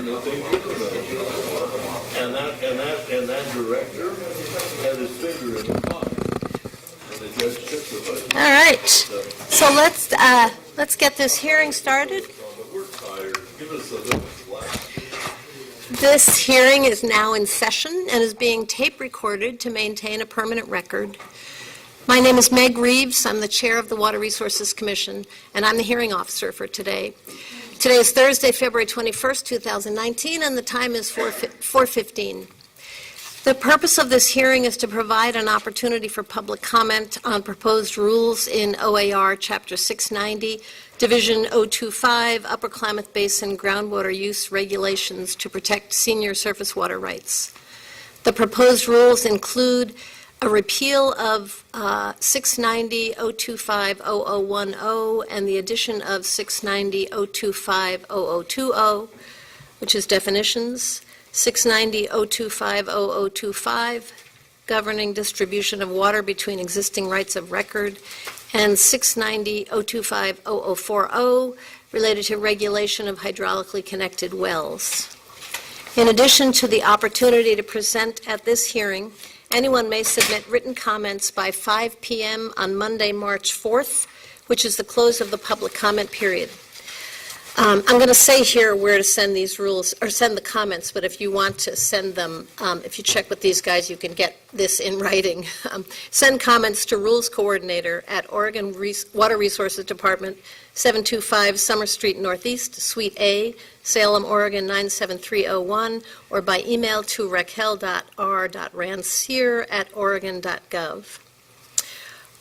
And that director had his finger in the pie. And the judge took the vote. All right. So let's get this hearing started. But we're tired. Give us a little slack. This hearing is now in session and is being tape recorded to maintain a permanent record. My name is Meg Reeves. I'm the chair of the Water Resources Commission, and I'm the hearing officer for today. Today is Thursday, February 21st, 2019, and the time is 4:15. The purpose of this hearing is to provide an opportunity for public comment on proposed rules in OAR Chapter 690, Division 025, Upper Klamath Basin Groundwater Use Regulations to protect senior surface water rights. The proposed rules include a repeal of 690.025.0010 and the addition of 690.025.0020, which is definitions, 690.025.0025, governing distribution of water between existing rights of record, and 690.025.0040, related to regulation of hydraulically connected wells. In addition to the opportunity to present at this hearing, anyone may submit written comments by 5 p.m. on Monday, March 4th, which is the close of the public comment period. I'm going to say here where to send these rules, or send the comments, but if you want to send them, if you check with these guys, you can get this in writing. Send comments to Rules Coordinator at Oregon Water Resources Department, 725 Summer Street Northeast, Suite A, Salem, Oregon 97301, or by email to raquel.r.rancier@oregon.gov.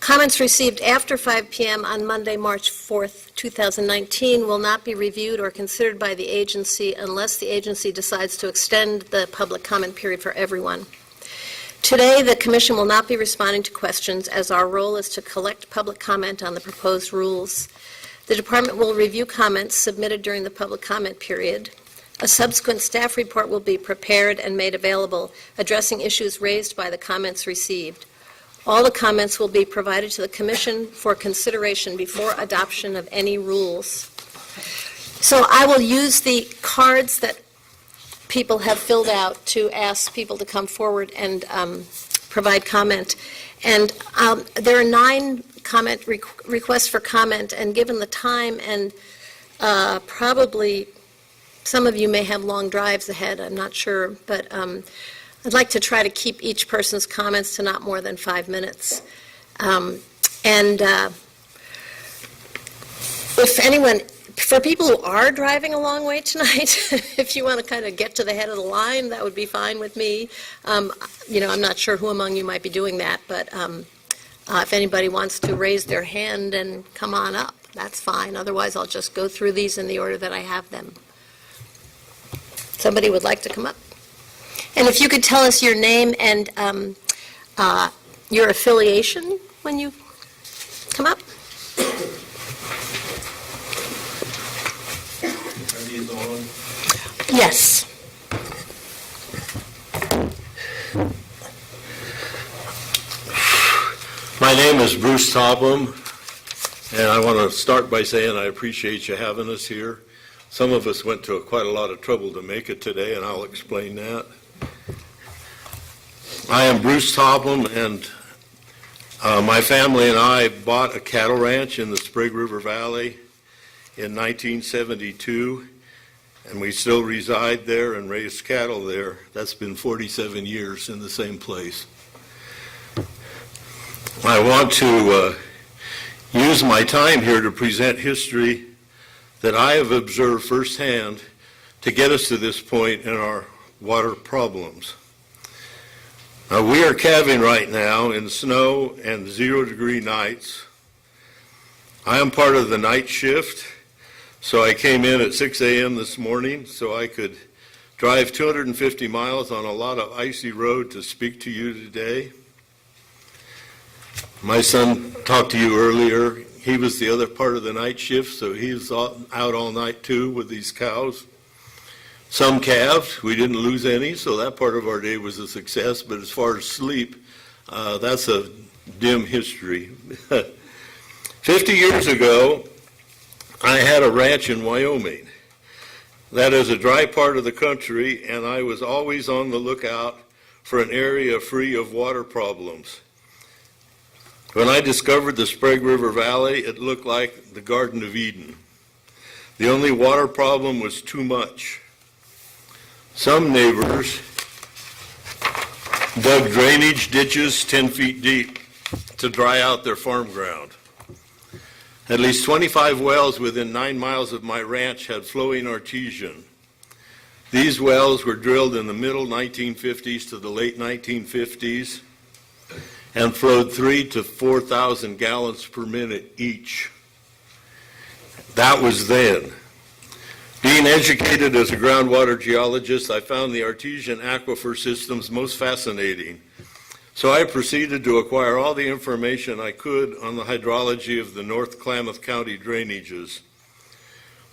Comments received after 5 p.m. on Monday, March 4th, 2019 will not be reviewed or considered by the agency unless the agency decides to extend the public comment period for everyone. Today, the Commission will not be responding to questions, as our role is to collect public comment on the proposed rules. The Department will review comments submitted during the public comment period. A subsequent staff report will be prepared and made available, addressing issues raised by the comments received. All the comments will be provided to the Commission for consideration before adoption of any rules. So I will use the cards that people have filled out to ask people to come forward and provide comment. And there are 9 requests for comment, and given the time and probably some of you may have long drives ahead, I'm not sure, but I'd like to try to keep each person's comments to not more than 5 minutes. If anyone, for people who are driving a long way tonight, if you want to kind of get to the head of the line, that would be fine with me. I'm not sure who among you might be doing that, but if anybody wants to raise their hand and come on up, that's fine. Otherwise, I'll just go through these in the order that I have them. Somebody would like to come up? And if you could tell us your name and your affiliation when you come up. Are these on? Yes. My name is Bruce Topham, and I want to start by saying I appreciate you having us here. Some of us went to quite a lot of trouble to make it today, and I'll explain that. I am Bruce Topham, and my family and I bought a cattle ranch in the Sprague River Valley in 1972, and we still reside there and raise cattle there. That's been 47 years in the same place. I want to use my time here to present history that I have observed firsthand to get us to this point in our water problems. We are calving right now in snow and 0-degree nights. I am part of the night shift, so I came in at 6 a.m. this morning so I could drive 250 miles on a lot of icy road to speak to you today. My son talked to you earlier. He was the other part of the night shift, so he was out all night too with these cows. Some calved. We didn't lose any, so that part of our day was a success. But as far as sleep, that's a dim history. 50 years ago, I had a ranch in Wyoming. That is a dry part of the country, and I was always on the lookout for an area free of water problems. When I discovered the Sprague River Valley, it looked like the Garden of Eden. The only water problem was too much. Some neighbors dug drainage ditches 10 feet deep to dry out their farm ground. At least 25 wells within 9 miles of my ranch had flowing artesian. These wells were drilled in the middle 1950s to the late 1950s and flowed 3,000 to 4,000 gallons per minute each. That was then. Being educated as a groundwater geologist, I found the artesian aquifer systems most fascinating. So I proceeded to acquire all the information I could on the hydrology of the North Klamath County drainages.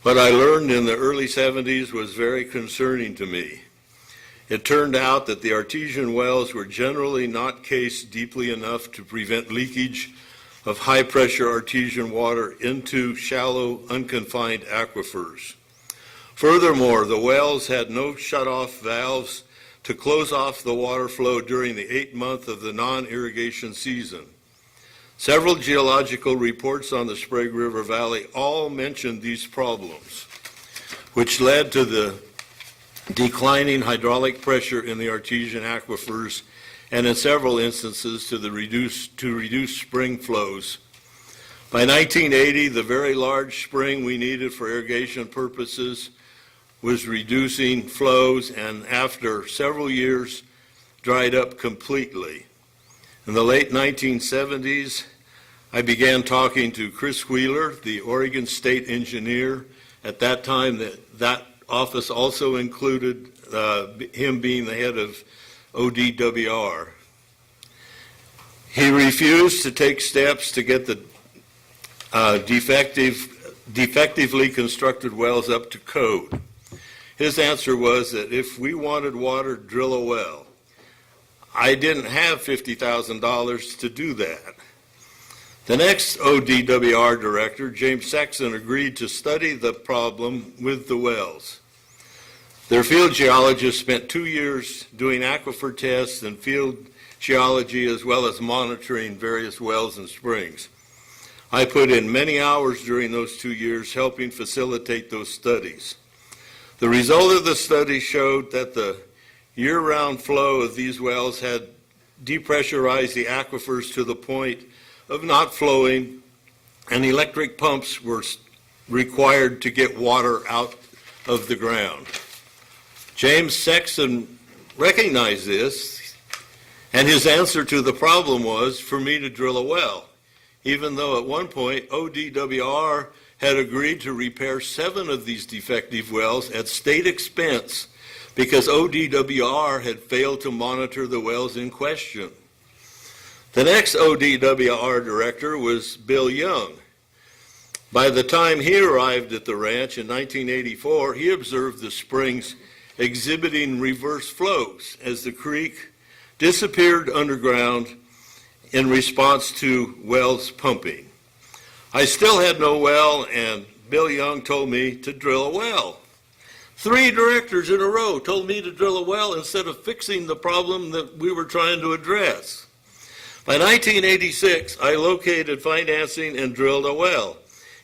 What I learned in the early 70s was very concerning to me. It turned out that the artesian wells were generally not cased deeply enough to prevent leakage of high-pressure artesian water into shallow, unconfined aquifers. Furthermore, the wells had no shut-off valves to close off the water flow during the 8th month of the non-irrigation season. Several geological reports on the Sprague River Valley all mentioned these problems, which led to the declining hydraulic pressure in the artesian aquifers and in several instances to reduce spring flows. By 1980, the very large spring we needed for irrigation purposes was reducing flows, and after several years dried up completely. In the late 1970s, I began talking to Chris Wheeler, the Oregon State engineer. At that time, that office also included him being the head of ODWR. He refused to take steps to get the defectively constructed wells up to code. His answer was that if we wanted water, drill a well. I didn't have $50,000 to do that. The next ODWR director, James Sexton, agreed to study the problem with the wells. Their field geologists spent 2 years doing aquifer tests and field geology as well as monitoring various wells and springs. I put in many hours during those 2 years helping facilitate those studies. The result of the study showed that the year-round flow of these wells had depressurized the aquifers to the point of not flowing, and electric pumps were required to get water out of the ground. James Sexton recognized this, and his answer to the problem was for me to drill a well, even though at one point ODWR had agreed to repair 7 of these defective wells at state expense because ODWR had failed to monitor the wells in question. The next ODWR director was Bill Young. By the time he arrived at the ranch in 1984, he observed the springs exhibiting reverse flows as the creek disappeared underground in response to wells pumping. I still had no well, and Bill Young told me to drill a well. 3 directors in a row told me to drill a well instead of fixing the problem that we were trying to address. By 1986, I located financing and drilled a well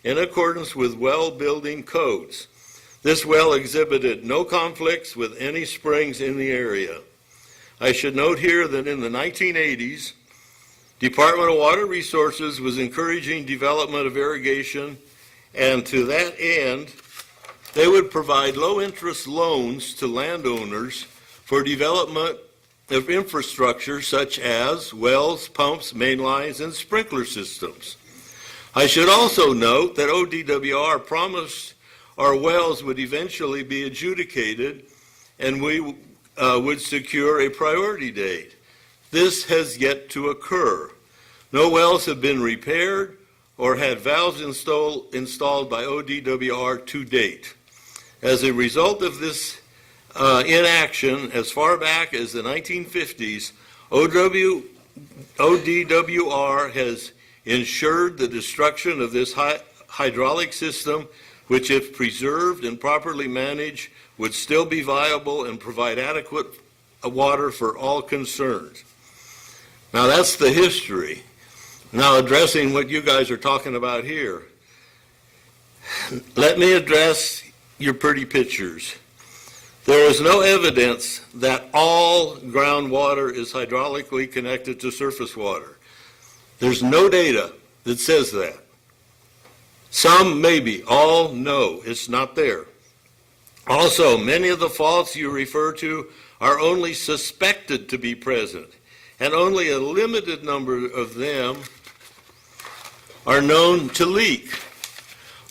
in accordance with well building codes. This well exhibited no conflicts with any springs in the area. I should note here that in the 1980s, Department of Water Resources was encouraging development of irrigation, and to that end, they would provide low-interest loans to landowners for development of infrastructure such as wells, pumps, main lines, and sprinkler systems. I should also note that ODWR promised our wells would eventually be adjudicated and we would secure a priority date. This has yet to occur. No wells have been repaired or had valves installed by ODWR to date. As a result of this inaction, as far back as the 1950s, ODWR has ensured the destruction of this hydraulic system which if preserved and properly managed would still be viable and provide adequate water for all concerned. Now that's the history. Now addressing what you guys are talking about here. Let me address your pretty pictures. There is no evidence that all groundwater is hydraulically connected to surface water. There's no data that says that. Some maybe, all no, it's not there. Also, many of the faults you refer to are only suspected to be present, and only a limited number of them are known to leak.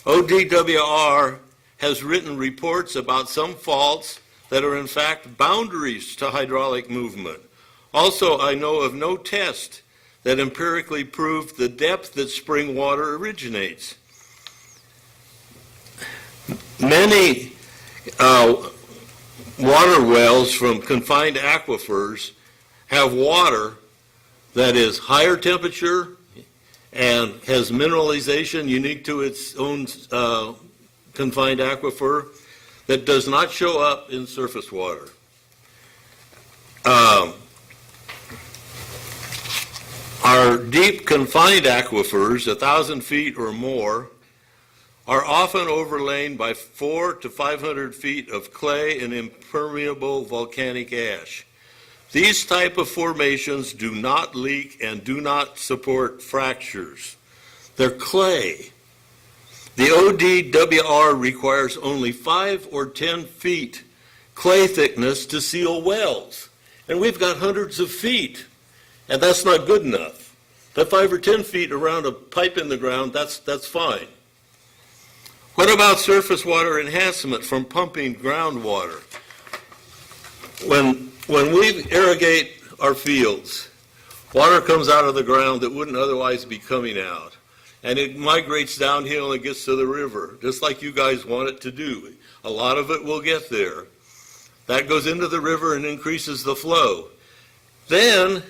ODWR has written reports about some faults that are in fact boundaries to hydraulic movement. Also, I know of no test that empirically proved the depth that spring water originates. Many water wells from confined aquifers have water that is higher temperature and has mineralization unique to its own confined aquifer that does not show up in surface water. Our deep confined aquifers, 1,000 feet or more, are often overlain by 400 to 500 feet of clay and impermeable volcanic ash. These type of formations do not leak and do not support fractures. They're clay. The ODWR requires only 5 or 10 feet clay thickness to seal wells. And we've got hundreds of feet, and that's not good enough. That 5 or 10 feet around a pipe in the ground, that's fine. What about surface water enhancement from pumping groundwater? When we irrigate our fields, water comes out of the ground that wouldn't otherwise be coming out. And it migrates downhill and it gets to the river, just like you guys want it to do. A lot of it will get there. That goes into the river and increases the flow. Then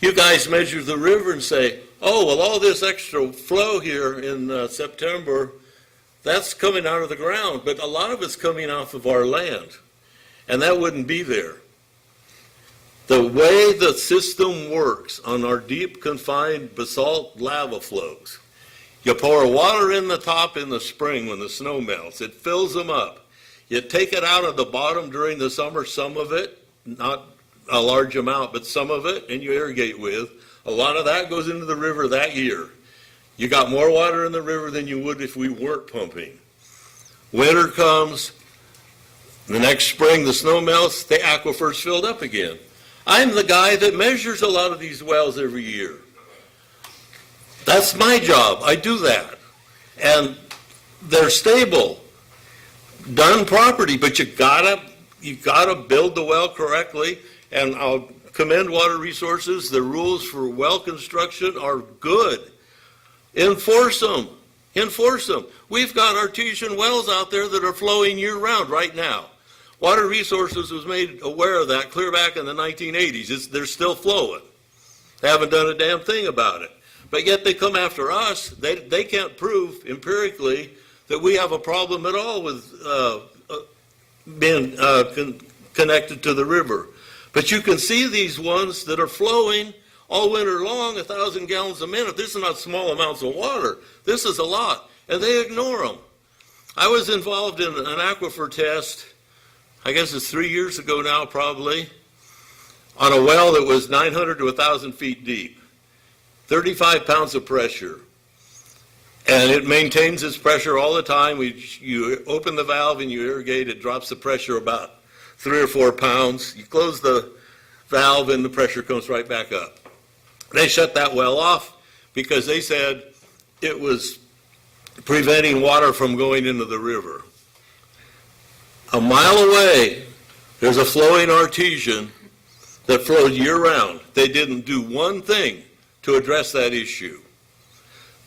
you guys measure the river and say, oh, well, all this extra flow here in September, that's coming out of the ground, but a lot of it's coming off of our land, and that wouldn't be there. The way the system works on our deep confined basalt lava flows, you pour water in the top in the spring when the snow melts. It fills them up. You take it out of the bottom during the summer, some of it, not a large amount, but some of it, and you irrigate with. A lot of that goes into the river that year. You got more water in the river than you would if we weren't pumping. Winter comes, the next spring the snow melts, the aquifer's filled up again. I'm the guy that measures a lot of these wells every year. That's my job. I do that. And they're stable, done properly, but you gotta build the well correctly, and I'll commend Water Resources. The rules for well construction are good. Enforce them. Enforce them. We've got artesian wells out there that are flowing year-round right now. Water Resources was made aware of that clear back in the 1980s. They're still flowing. They haven't done a damn thing about it. But yet they come after us. They can't prove empirically that we have a problem at all with being connected to the river. But you can see these ones that are flowing all winter long, 1,000 gallons a minute. This is not small amounts of water. This is a lot, and they ignore them. I was involved in an aquifer test, I guess it's 3 years ago now probably, on a well that was 900 to 1,000 feet deep, 35 pounds of pressure. And it maintains its pressure all the time. You open the valve and you irrigate, it drops the pressure about 3 or 4 pounds. You close the valve and the pressure comes right back up. They shut that well off because they said it was preventing water from going into the river. A mile away, there's a flowing artesian that flows year-round. They didn't do one thing to address that issue.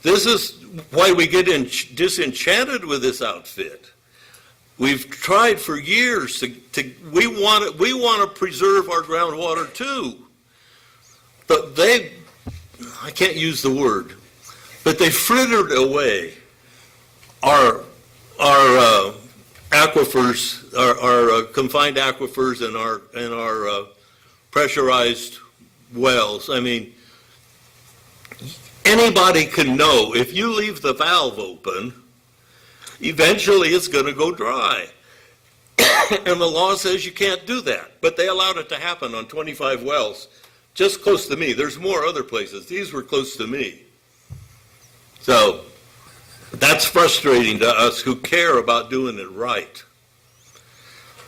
This is why we get disenchanted with this outfit. We've tried for years we want to preserve our groundwater too. But I can't use the word, but they frittered away our our aquifers, our confined aquifers and our pressurized wells. I mean, anybody can know if you leave the valve open, eventually it's going to go dry. And the law says you can't do that. But they allowed it to happen on 25 wells just close to me. There's more other places. These were close to me. So that's frustrating to us who care about doing it right.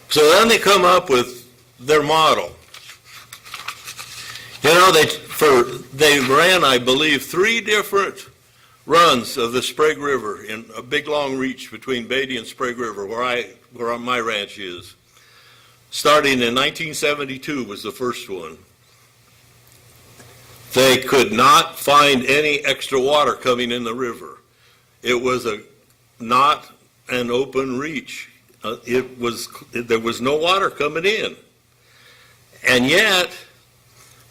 So then they come up with their model. You know, they ran, I believe, 3 different runs of the Sprague River in a big long reach between Beatty and Sprague River, where my ranch is. Starting in 1972 was the first one. They could not find any extra water coming in the river. It was not an open reach. There was no water coming in. And yet,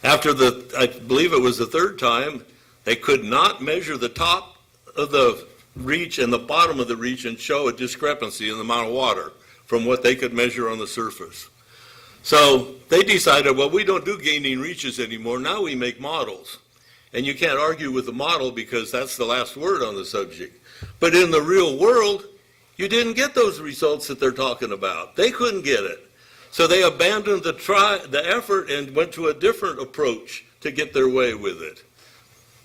after I believe it was the 3rd time, they could not measure the top of the reach and the bottom of the reach and show a discrepancy in the amount of water from what they could measure on the surface. So they decided, well, we don't do gaining reaches anymore. Now we make models. And you can't argue with the model because that's the last word on the subject. But in the real world, you didn't get those results that they're talking about. They couldn't get it. So they abandoned the effort and went to a different approach to get their way with it.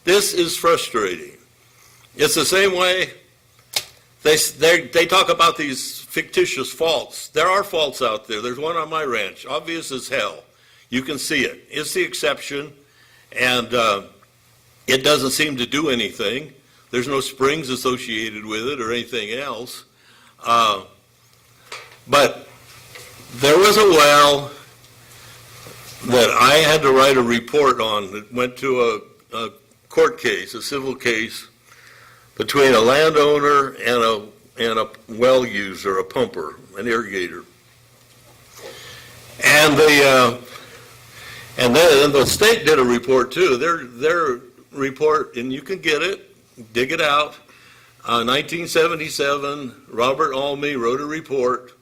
This is frustrating. It's the same way they talk about these fictitious faults. There are faults out there. There's one on my ranch, obvious as hell. You can see it. It's the exception, and it doesn't seem to do anything. There's no springs associated with it or anything else. But there was a well that I had to write a report on that went to a court case, a civil case, between a landowner and a well user, a pumper, an irrigator. And then the state did a report too. Their report, and you can get it, dig it out. 1977, Robert Almy wrote a report.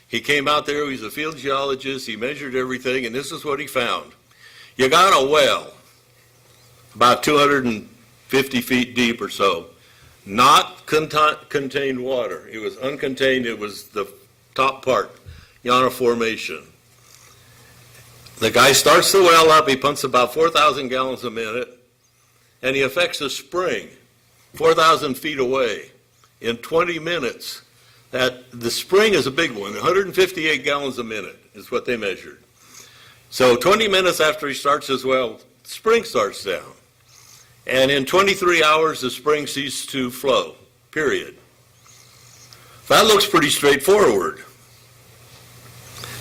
He came out there, he's a field geologist, he measured everything, and this is what he found. You got a well, about 250 feet deep or so, not contained water. It was uncontained, it was the top part, Yana Formation. The guy starts the well up, he pumps about 4,000 gallons a minute, and he affects a spring 4,000 feet away in 20 minutes. The spring is a big one, 158 gallons a minute is what they measured. So 20 minutes after he starts his well, the spring starts down. And in 23 hours, the spring ceased to flow, period. That looks pretty straightforward.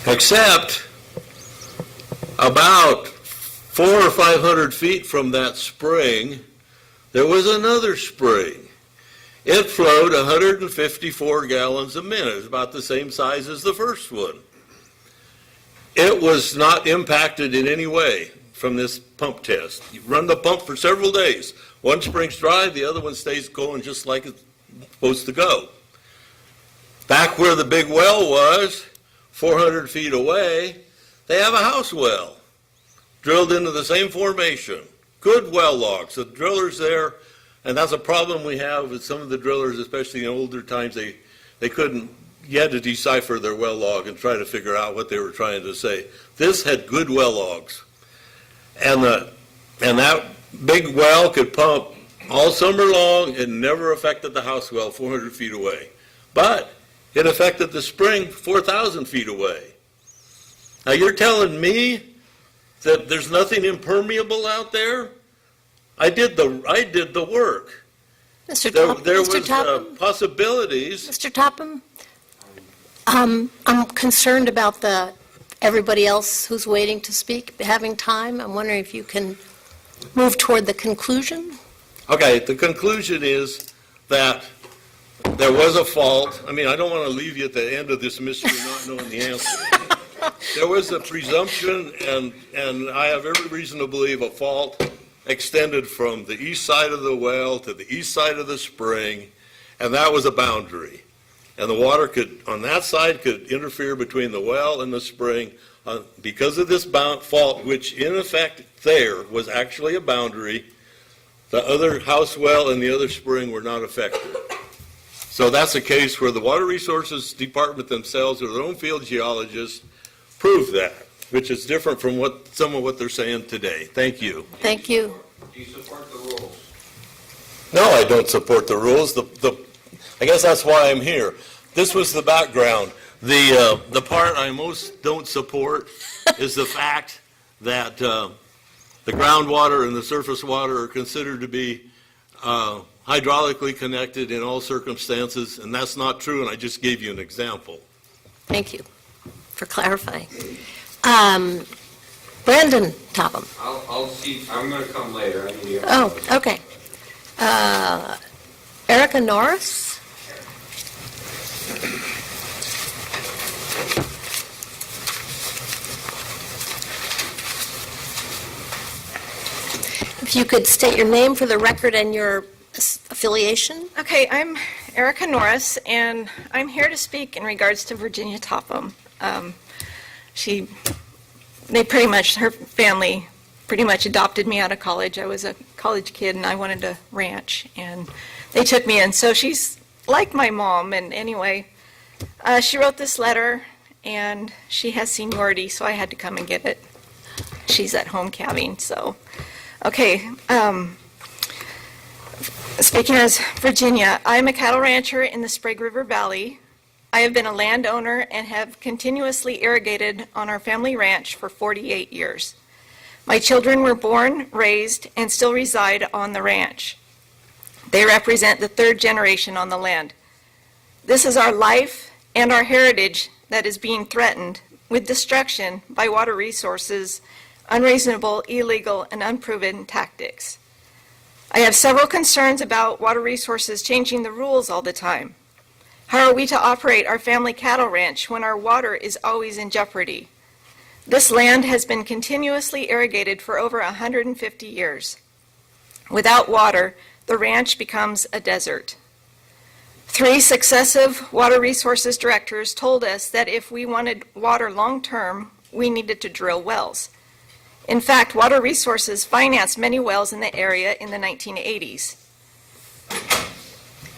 Except about 400 or 500 feet from that spring, there was another spring. It flowed 154 gallons a minute. It's about the same size as the first one. It was not impacted in any way from this pump test. You run the pump for several days. One spring's dry, the other one stays going just like it's supposed to go. Back where the big well was, 400 feet away, they have a house well drilled into the same formation. Good well logs. The drillers there, and that's a problem we have with some of the drillers, especially in older times, they couldn't, you had to decipher their well log and try to figure out what they were trying to say. This had good well logs. And that big well could pump all summer long and never affected the house well 400 feet away. But it affected the spring 4,000 feet away. Now you're telling me that there's nothing impermeable out there? I did the work. There was possibilities. Mr. Topham, I'm concerned about everybody else who's waiting to speak having time. I'm wondering if you can move toward the conclusion. Okay, the conclusion is that there was a fault. I mean, I don't want to leave you at the end of this mystery not knowing the answer. There was a presumption, and I have every reason to believe a fault extended from the east side of the well to the east side of the spring, and that was a boundary. and the water on that side could interfere between the well and the spring because of this fault, which in effect there was actually a boundary. The other house well and the other spring were not affected. So that's a case where the Water Resources Department themselves or their own field geologists proved that, which is different from some of what they're saying today. Thank you. Thank you. Do you support the rules? No, I don't support the rules. I guess that's why I'm here. This was the background. The part I most don't support is the fact that the groundwater and the surface water are considered to be hydraulically connected in all circumstances, and that's not true, and I just gave you an example. Thank you for clarifying. Brandon Topham. I'll see, I'm going to come later. I need to get Oh, okay. Erika Norris? If you could state your name for the record and your affiliation? Okay, I'm Erika Norris, and I'm here to speak in regards to Virginia Topham. Her family pretty much adopted me out of college. I was a college kid, and I wanted to ranch, and they took me in. So she's like my mom, and anyway, she wrote this letter, and she has seniority, so I had to come and get it. She's at home calving, so. Okay, speaking as Virginia, I'm a cattle rancher in the Sprague River Valley. I have been a landowner and have continuously irrigated on our family ranch for 48 years. My children were born, raised, and still reside on the ranch. They represent the third generation on the land. This is our life and our heritage that is being threatened with destruction by Water Resources' unreasonable, illegal, and unproven tactics. I have several concerns about Water Resources changing the rules all the time. How are we to operate our family cattle ranch when our water is always in jeopardy? This land has been continuously irrigated for over 150 years. Without water, the ranch becomes a desert. 3 successive Water Resources directors told us that if we wanted water long-term, we needed to drill wells. In fact, Water Resources financed many wells in the area in the 1980s.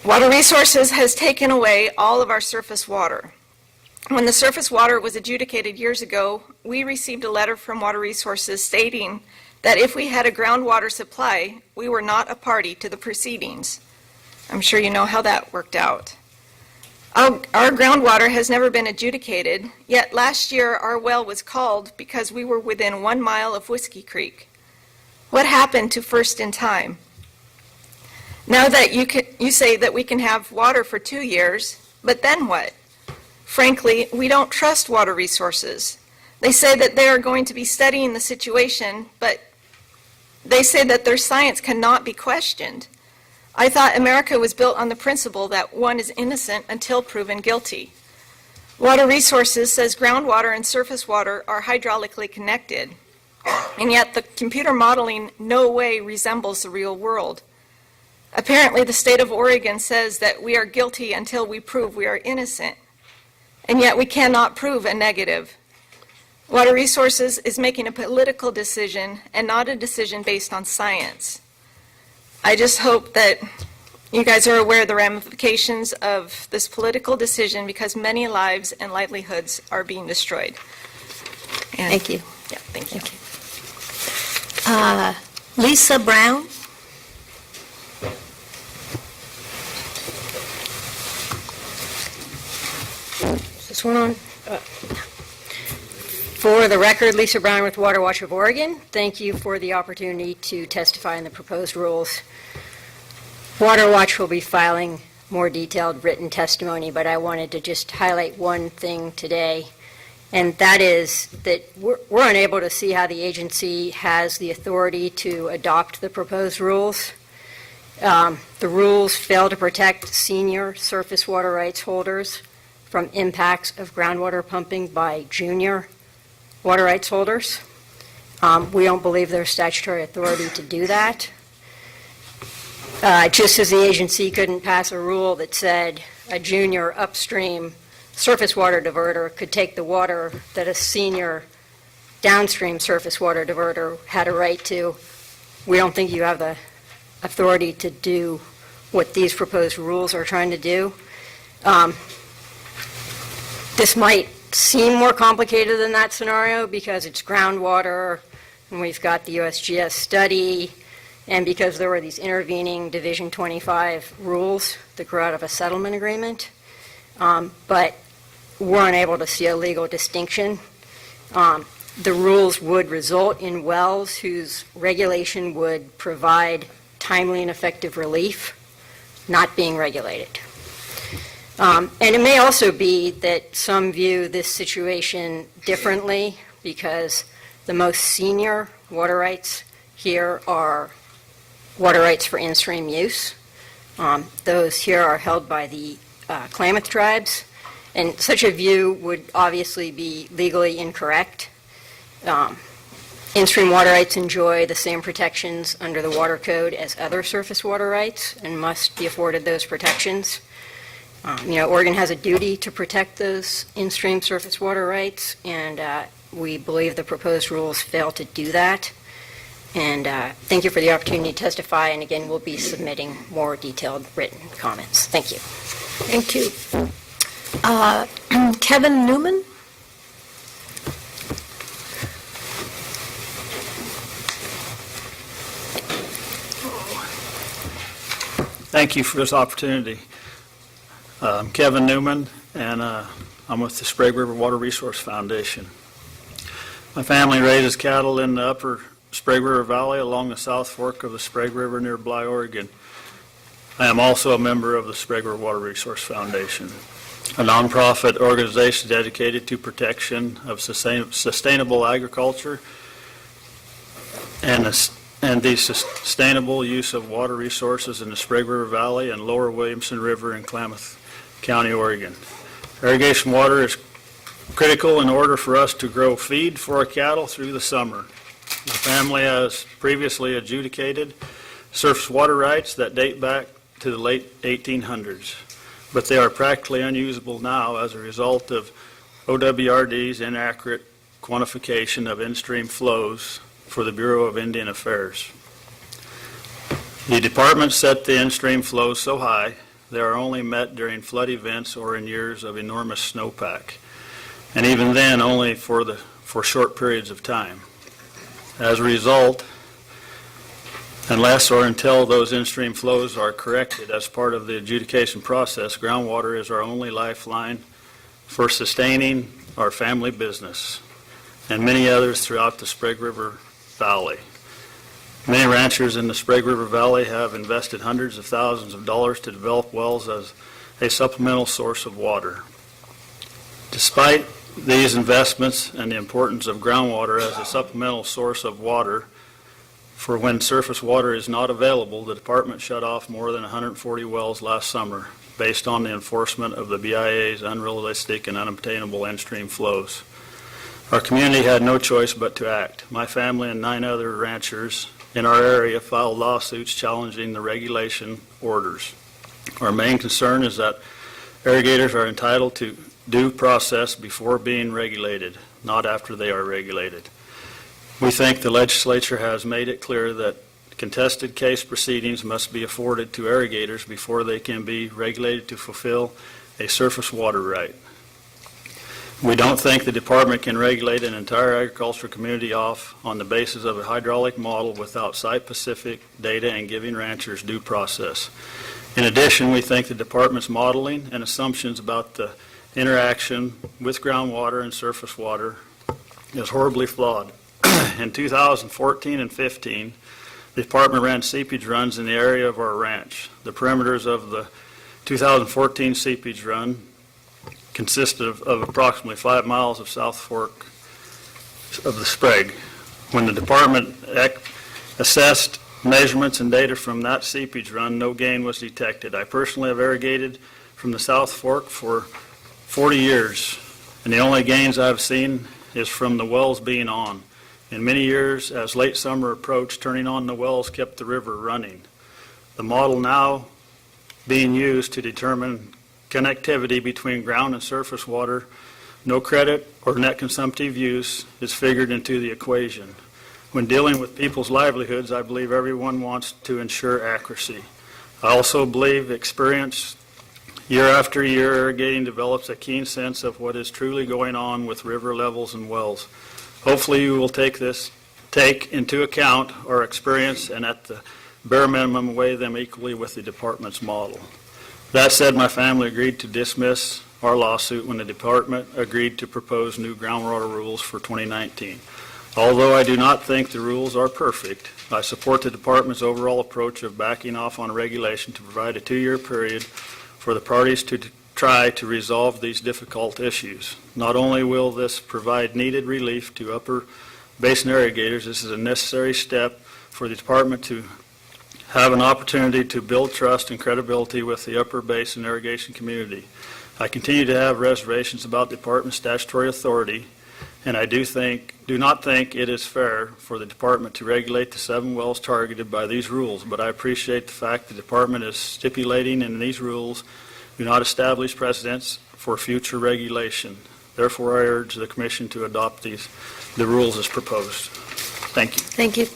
Water Resources has taken away all of our surface water. When the surface water was adjudicated years ago, we received a letter from Water Resources stating that if we had a groundwater supply, we were not a party to the proceedings. I'm sure you know how that worked out. Our groundwater has never been adjudicated, yet last year our well was called because we were within 1 mile of Whiskey Creek. What happened to first in time? Now that you say that we can have water for 2 years, but then what? Frankly, we don't trust Water Resources. They say that they are going to be studying the situation, but they say that their science cannot be questioned. I thought America was built on the principle that one is innocent until proven guilty. Water Resources says groundwater and surface water are hydraulically connected, and yet the computer modeling no way resembles the real world. Apparently, the state of Oregon says that we are guilty until we prove we are innocent, and yet we cannot prove a negative. Water Resources is making a political decision and not a decision based on science. I just hope that you guys are aware of the ramifications of this political decision because many lives and livelihoods are being destroyed. And Thank you. Yeah, thank you. Lisa Brown? Is this one on? For the record, Lisa Brown with Water Watch of Oregon. Thank you for the opportunity to testify on the proposed rules. Water Watch will be filing more detailed written testimony, but I wanted to just highlight one thing today, and that is that we're unable to see how the agency has the authority to adopt the proposed rules. The rules fail to protect senior surface water rights holders from impacts of groundwater pumping by junior water rights holders. We don't believe there's statutory authority to do that. Just as the agency couldn't pass a rule that said a junior upstream surface water diverter could take the water that a senior downstream surface water diverter had a right to. We don't think you have the authority to do what these proposed rules are trying to do. This might seem more complicated than that scenario because it's groundwater, and we've got the USGS study, and because there were these intervening Division 25 rules that grew out of a settlement agreement. But we're unable to see a legal distinction. The rules would result in wells whose regulation would provide timely and effective relief not being regulated. And it may also be that some view this situation differently because the most senior water rights here are water rights for in-stream use. Those here are held by the Klamath tribes, and such a view would obviously be legally incorrect. In-stream water rights enjoy the same protections under the Water Code as other surface water rights and must be afforded those protections. Oregon has a duty to protect those in-stream surface water rights, and we believe the proposed rules fail to do that. And thank you for the opportunity to testify, and again, we'll be submitting more detailed written comments. Thank you. Thank you. Kevin Newman? Thank you for this opportunity. I'm Kevin Newman, and I'm with the Sprague River Water Resource Foundation. My family raises cattle in the upper Sprague River Valley along the South Fork of the Sprague River near Bly, Oregon. I am also a member of the Sprague River Water Resource Foundation, a nonprofit organization dedicated to protection of sustainable agriculture and the sustainable use of water resources in the Sprague River Valley and Lower Williamson River in Klamath County, Oregon. Irrigation water is critical in order for us to grow feed for our cattle through the summer. The family has previously adjudicated surface water rights that date back to the late 1800s, but they are practically unusable now as a result of OWRD's inaccurate quantification of in-stream flows for the Bureau of Indian Affairs. The department set the in-stream flows so high they are only met during flood events or in years of enormous snowpack, and even then only for short periods of time. As a result, unless or until those in-stream flows are corrected as part of the adjudication process, groundwater is our only lifeline for sustaining our family business and many others throughout the Sprague River Valley. Many ranchers in the Sprague River Valley have invested hundreds of thousands of dollars to develop wells as a supplemental source of water. Despite these investments and the importance of groundwater as a supplemental source of water for when surface water is not available, the department shut off more than 140 wells last summer based on the enforcement of the BIA's unrealistic and unobtainable in-stream flows. Our community had no choice but to act. My family and 9 other ranchers in our area filed lawsuits challenging the regulation orders. Our main concern is that irrigators are entitled to due process before being regulated, not after they are regulated. We think the legislature has made it clear that contested case proceedings must be afforded to irrigators before they can be regulated to fulfill a surface water right. We don't think the department can regulate an entire agricultural community off on the basis of a hydraulic model without site-specific data and giving ranchers due process. In addition, we think the department's modeling and assumptions about the interaction with groundwater and surface water is horribly flawed. In 2014 and 15, the department ran seepage runs in the area of our ranch. The perimeters of the 2014 seepage run consisted of approximately 5 miles of South Fork of the Sprague. When the department assessed measurements and data from that seepage run, no gain was detected. I personally have irrigated from the South Fork for 40 years, and the only gains I've seen is from the wells being on. In many years, as late summer approached, turning on the wells kept the river running. The model now being used to determine connectivity between ground and surface water, no credit or net consumptive use is figured into the equation. When dealing with people's livelihoods, I believe everyone wants to ensure accuracy. I also believe experience year after year irrigating develops a keen sense of what is truly going on with river levels and wells. Hopefully you will take into account our experience and at the bare minimum weigh them equally with the department's model. That said, my family agreed to dismiss our lawsuit when the department agreed to propose new groundwater rules for 2019. Although I do not think the rules are perfect, I support the department's overall approach of backing off on regulation to provide a 2-year period for the parties to try to resolve these difficult issues. Not only will this provide needed relief to upper basin irrigators, this is a necessary step for the department to have an opportunity to build trust and credibility with the upper basin irrigation community. I continue to have reservations about the department's statutory authority, and I do not think it is fair for the department to regulate the 7 wells targeted by these rules, but I appreciate the fact the department is stipulating in these rules do not establish precedents for future regulation. Therefore, I urge the commission to adopt the rules as proposed. Thank you. Thank you.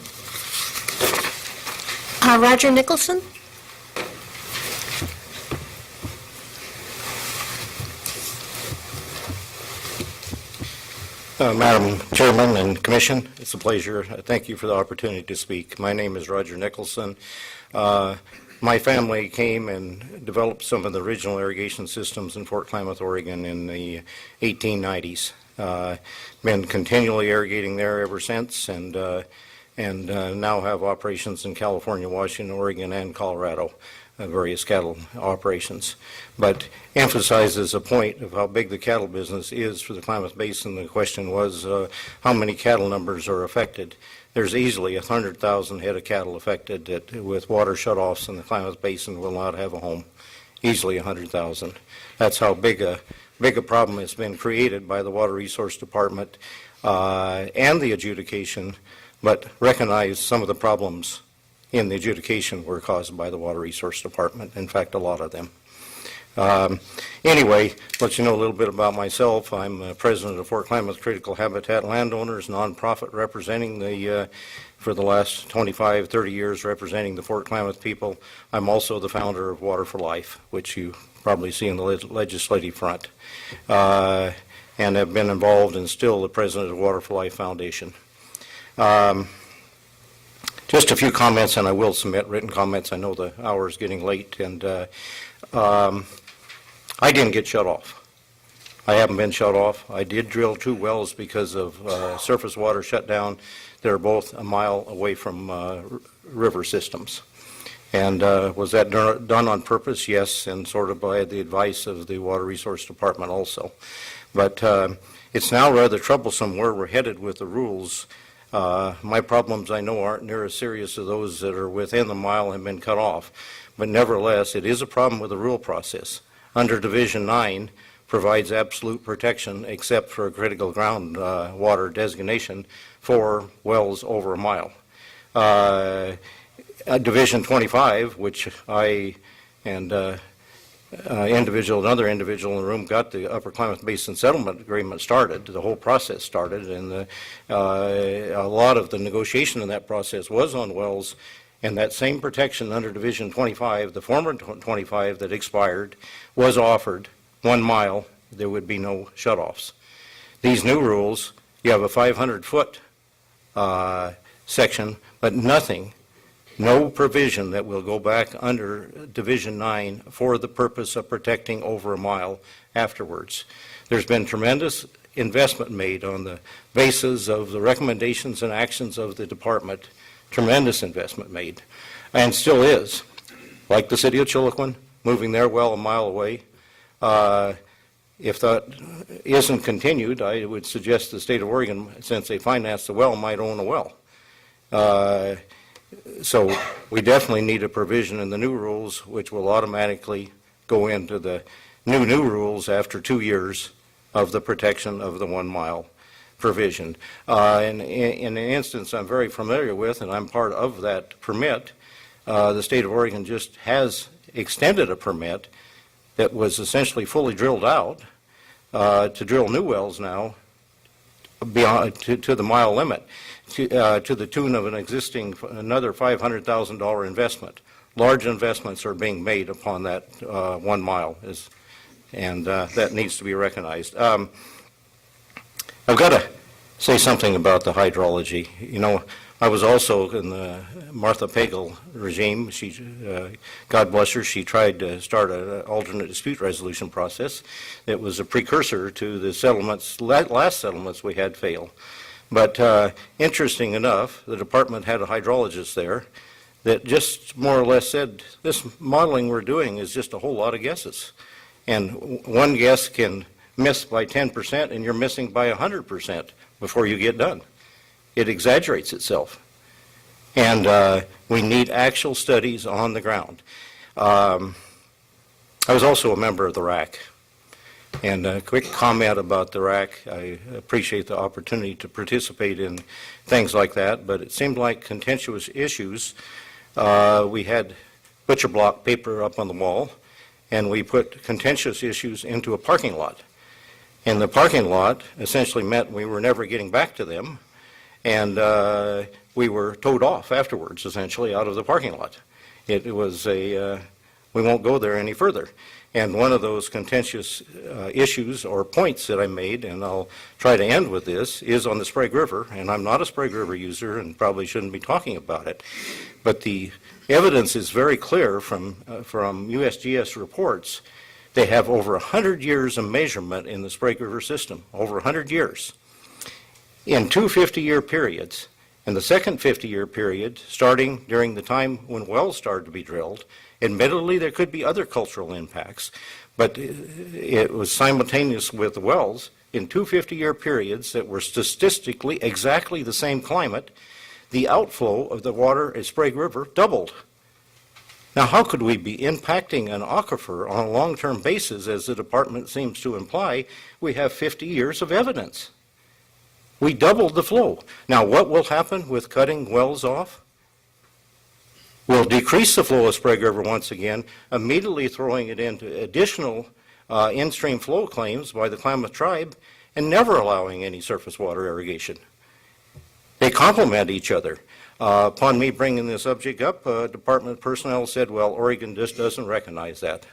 Roger Nicholson? Madam Chairman and Commission, it's a pleasure. Thank you for the opportunity to speak. My name is Roger Nicholson. My family came and developed some of the original irrigation systems in Fort Klamath, Oregon in the 1890s. Been continually irrigating there ever since, and now have operations in California, Washington, Oregon, and Colorado, various cattle operations. But emphasizes a point of how big the cattle business is for the Klamath Basin. The question was how many cattle numbers are affected. There's easily 100,000 head of cattle affected that, with water shutoffs in the Klamath Basin, will not have a home. Easily 100,000. That's how big a problem has been created by the Water Resource Department and the adjudication, but recognize some of the problems in the adjudication were caused by the Water Resource Department. In fact, a lot of them. Anyway, let you know a little bit about myself. I'm president of Fort Klamath Critical Habitat Landowners, nonprofit representing for the last 25, 30 years representing the Fort Klamath people. I'm also the founder of Water for Life, which you probably see in the legislative front, and have been involved and still the president of Water for Life Foundation. Just a few comments, and I will submit written comments. I know the hour is getting late, and I didn't get shut off. I haven't been shut off. I did drill 2 wells because of surface water shutdown. They're both a mile away from river systems. And was that done on purpose? Yes, and sort of by the advice of the Water Resource Department also. But it's now rather troublesome where we're headed with the rules. My problems, I know, aren't near as serious as those that are within the mile and been cut off. But nevertheless, it is a problem with the rule process. Under Division 9 provides absolute protection except for a critical groundwater designation for wells over a mile. Division 25, which I and another individual in the room got the Upper Klamath Basin Settlement Agreement started, the whole process started, and a lot of the negotiation in that process was on wells, and that same protection under Division 25, the former 25 that expired, was offered 1 mile. There would be no shutoffs. These new rules, you have a 500-foot section, but no provision that will go back under Division 9 for the purpose of protecting over a mile afterwards. There's been tremendous investment made on the basis of the recommendations and actions of the department, tremendous investment made, and still is. Like the city of Chiloquin, moving their well a mile away. If that isn't continued, I would suggest the state of Oregon, since they financed the well, might own a well. So we definitely need a provision in the new rules, which will automatically go into the new rules after 2 years of the protection of the 1 mile provision. In an instance I'm very familiar with, and I'm part of that permit, the state of Oregon just has extended a permit that was essentially fully drilled out to drill new wells now beyond to the mile limit to the tune of another $500,000 investment. Large investments are being made upon that 1 mile, and that needs to be recognized. I've got to say something about the hydrology. You know, I was also in the Martha Pagel regime. She, God bless her, she tried to start an alternate dispute resolution process that was a precursor to the settlements, last settlements we had fail. But interesting enough, the department had a hydrologist there that just more or less said, this modeling we're doing is just a whole lot of guesses. And one guess can miss by 10% and you're missing by 100% before you get done. It exaggerates itself. And we need actual studies on the ground. I was also a member of the RAC. And a quick comment about the RAC. I appreciate the opportunity to participate in things like that, but it seemed like contentious issues. We had butcher block paper up on the wall, and we put contentious issues into a parking lot. And the parking lot essentially meant we were never getting back to them, and we were towed off afterwards, essentially, out of the parking lot. It was we won't go there any further. And one of those contentious issues or points that I made, and I'll try to end with this, is on the Sprague River, and I'm not a Sprague River user and probably shouldn't be talking about it, but the evidence is very clear from USGS reports. They have over 100 years of measurement in the Sprague River system, over 100 years. In two 50-year periods, and the second 50-year period, starting during the time when wells started to be drilled, admittedly there could be other cultural impacts, but it was simultaneous with the wells. In two 50-year periods that were statistically exactly the same climate, the outflow of the water at Sprague River doubled. Now, how could we be impacting an aquifer on a long-term basis, as the department seems to imply? We have 50 years of evidence. We doubled the flow. Now, what will happen with cutting wells off? We'll decrease the flow of Sprague River once again, immediately throwing it into additional in-stream flow claims by the Klamath tribe, and never allowing any surface water irrigation. They complement each other. Upon me bringing this subject up, department personnel said, well, Oregon just doesn't recognize that.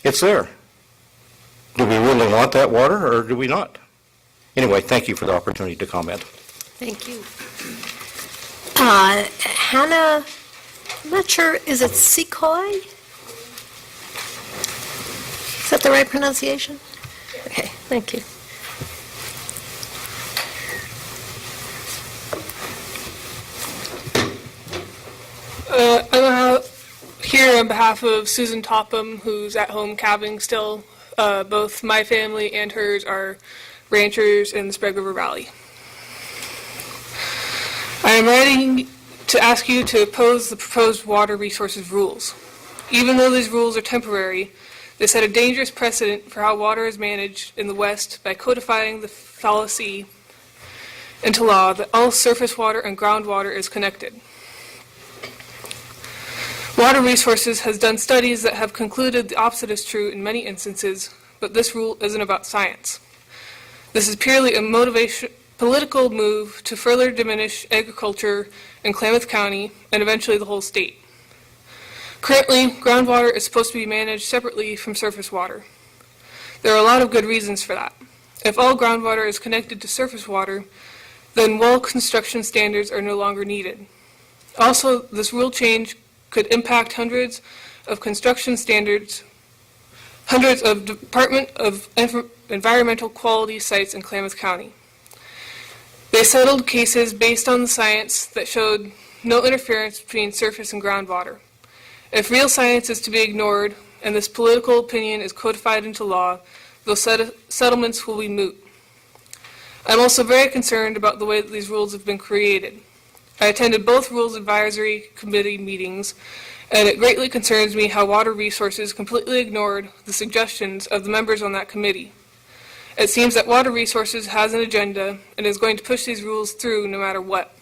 It's there. Do we really want that water, or do we not? Anyway, thank you for the opportunity to comment. Thank you. Hannah, I'm not sure, is it Secoy? Is that the right pronunciation? Okay, thank you. I'm here on behalf of Susan Topham, who's at home calving still. Both my family and hers are ranchers in the Sprague River Valley. I am writing to ask you to oppose the proposed water resources rules. Even though these rules are temporary, they set a dangerous precedent for how water is managed in the West by codifying the fallacy into law that all surface water and groundwater is connected. Water Resources has done studies that have concluded the opposite is true in many instances, but this rule isn't about science. This is purely a political move to further diminish agriculture in Klamath County and eventually the whole state. Currently, groundwater is supposed to be managed separately from surface water. There are a lot of good reasons for that. If all groundwater is connected to surface water, then well construction standards are no longer needed. Also, this rule change could impact hundreds of construction standards, hundreds of Department of Environmental Quality sites in Klamath County. They settled cases based on the science that showed no interference between surface and groundwater. If real science is to be ignored and this political opinion is codified into law, those settlements will be moot. I'm also very concerned about the way that these rules have been created. I attended both Rules Advisory Committee meetings, and it greatly concerns me how Water Resources completely ignored the suggestions of the members on that committee. It seems that Water Resources has an agenda and is going to push these rules through no matter what.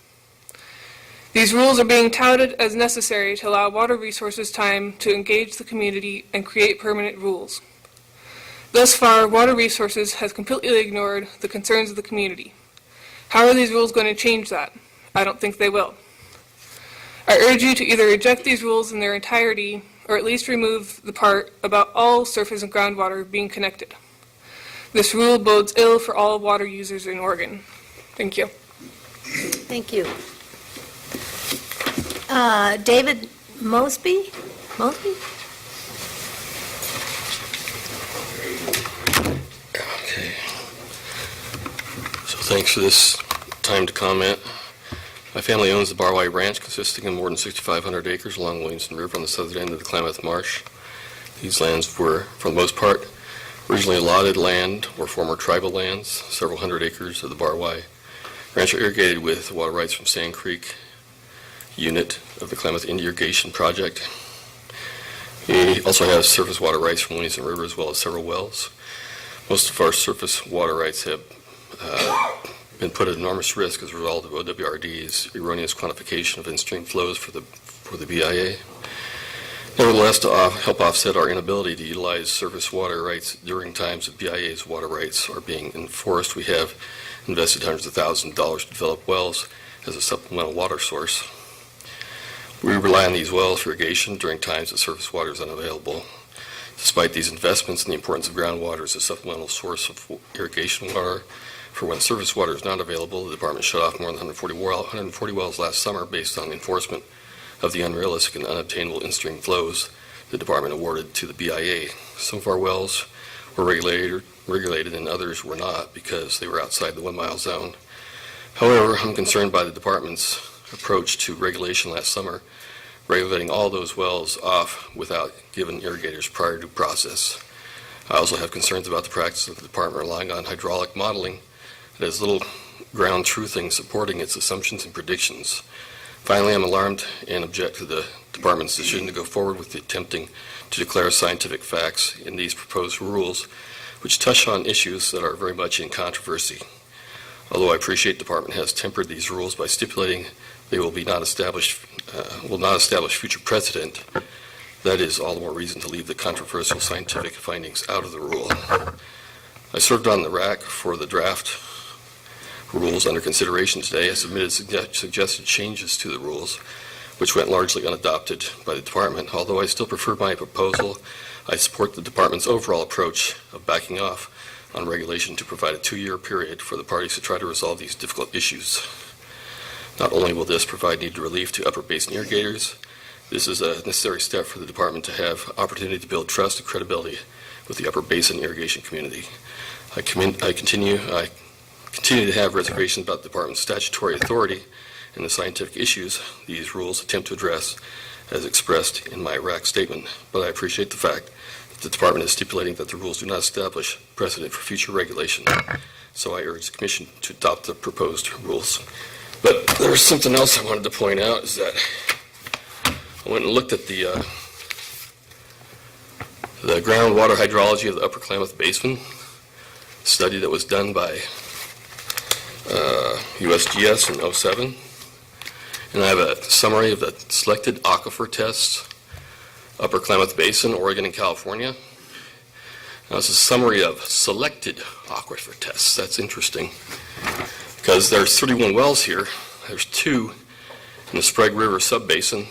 These rules are being touted as necessary to allow Water Resources time to engage the community and create permanent rules. Thus far, Water Resources has completely ignored the concerns of the community. How are these rules going to change that? I don't think they will. I urge you to either reject these rules in their entirety or at least remove the part about all surface and groundwater being connected. This rule bodes ill for all water users in Oregon. Thank you. Thank you. David Mosby? Okay. So thanks for this time to comment. My family owns the Barway Ranch, consisting of more than 6,500 acres along the Williamson River on the southern end of the Klamath Marsh. These lands were, for the most part, originally allotted land or former tribal lands. Several hundred acres of the Barway Ranch are irrigated with water rights from Sand Creek unit of the Klamath Irrigation Project. We also have surface water rights from Williamson River as well as several wells. Most of our surface water rights have been put at enormous risk as a result of OWRD's erroneous quantification of in-stream flows for the BIA. Nevertheless, to help offset our inability to utilize surface water rights during times that BIA's water rights are being enforced, we have invested hundreds of thousands of dollars to develop wells as a supplemental water source. We rely on these wells for irrigation during times that surface water is unavailable. Despite these investments and the importance of groundwater as a supplemental source of irrigation water, for when surface water is not available, the department shut off more than 140 wells last summer based on enforcement of the unrealistic and unobtainable in-stream flows the department awarded to the BIA. Some of our wells were regulated and others were not because they were outside the 1 mile zone. However, I'm concerned by the department's approach to regulation last summer, regulating all those wells off without giving irrigators prior due process. I also have concerns about the practice of the department relying on hydraulic modeling that has little ground truthing supporting its assumptions and predictions. Finally, I'm alarmed and object to the department's decision to go forward with attempting to declare scientific facts in these proposed rules, which touch on issues that are very much in controversy. Although I appreciate the department has tempered these rules by stipulating they will not establish future precedent, that is all the more reason to leave the controversial scientific findings out of the rule. I served on the RAC for the draft rules under consideration today. I submitted suggested changes to the rules, which went largely unadopted by the department. Although I still prefer my proposal, I support the department's overall approach of backing off on regulation to provide a 2-year period for the parties to try to resolve these difficult issues. Not only will this provide needed relief to upper basin irrigators, this is a necessary step for the department to have opportunity to build trust and credibility with the upper basin irrigation community. I continue to have reservations about the department's statutory authority and the scientific issues these rules attempt to address as expressed in my RAC statement, but I appreciate the fact that the department is stipulating that the rules do not establish precedent for future regulation, so I urge the Commission to adopt the proposed rules. But there's something else I wanted to point out, is that I went and looked at the groundwater hydrology of the Upper Klamath Basin, study that was done by USGS in 2007. And I have a summary of the selected aquifer tests, Upper Klamath Basin, Oregon, and California. Now, this is a summary of selected aquifer tests. That's interesting, because there's 31 wells here. There's 2 in the Sprague River subbasin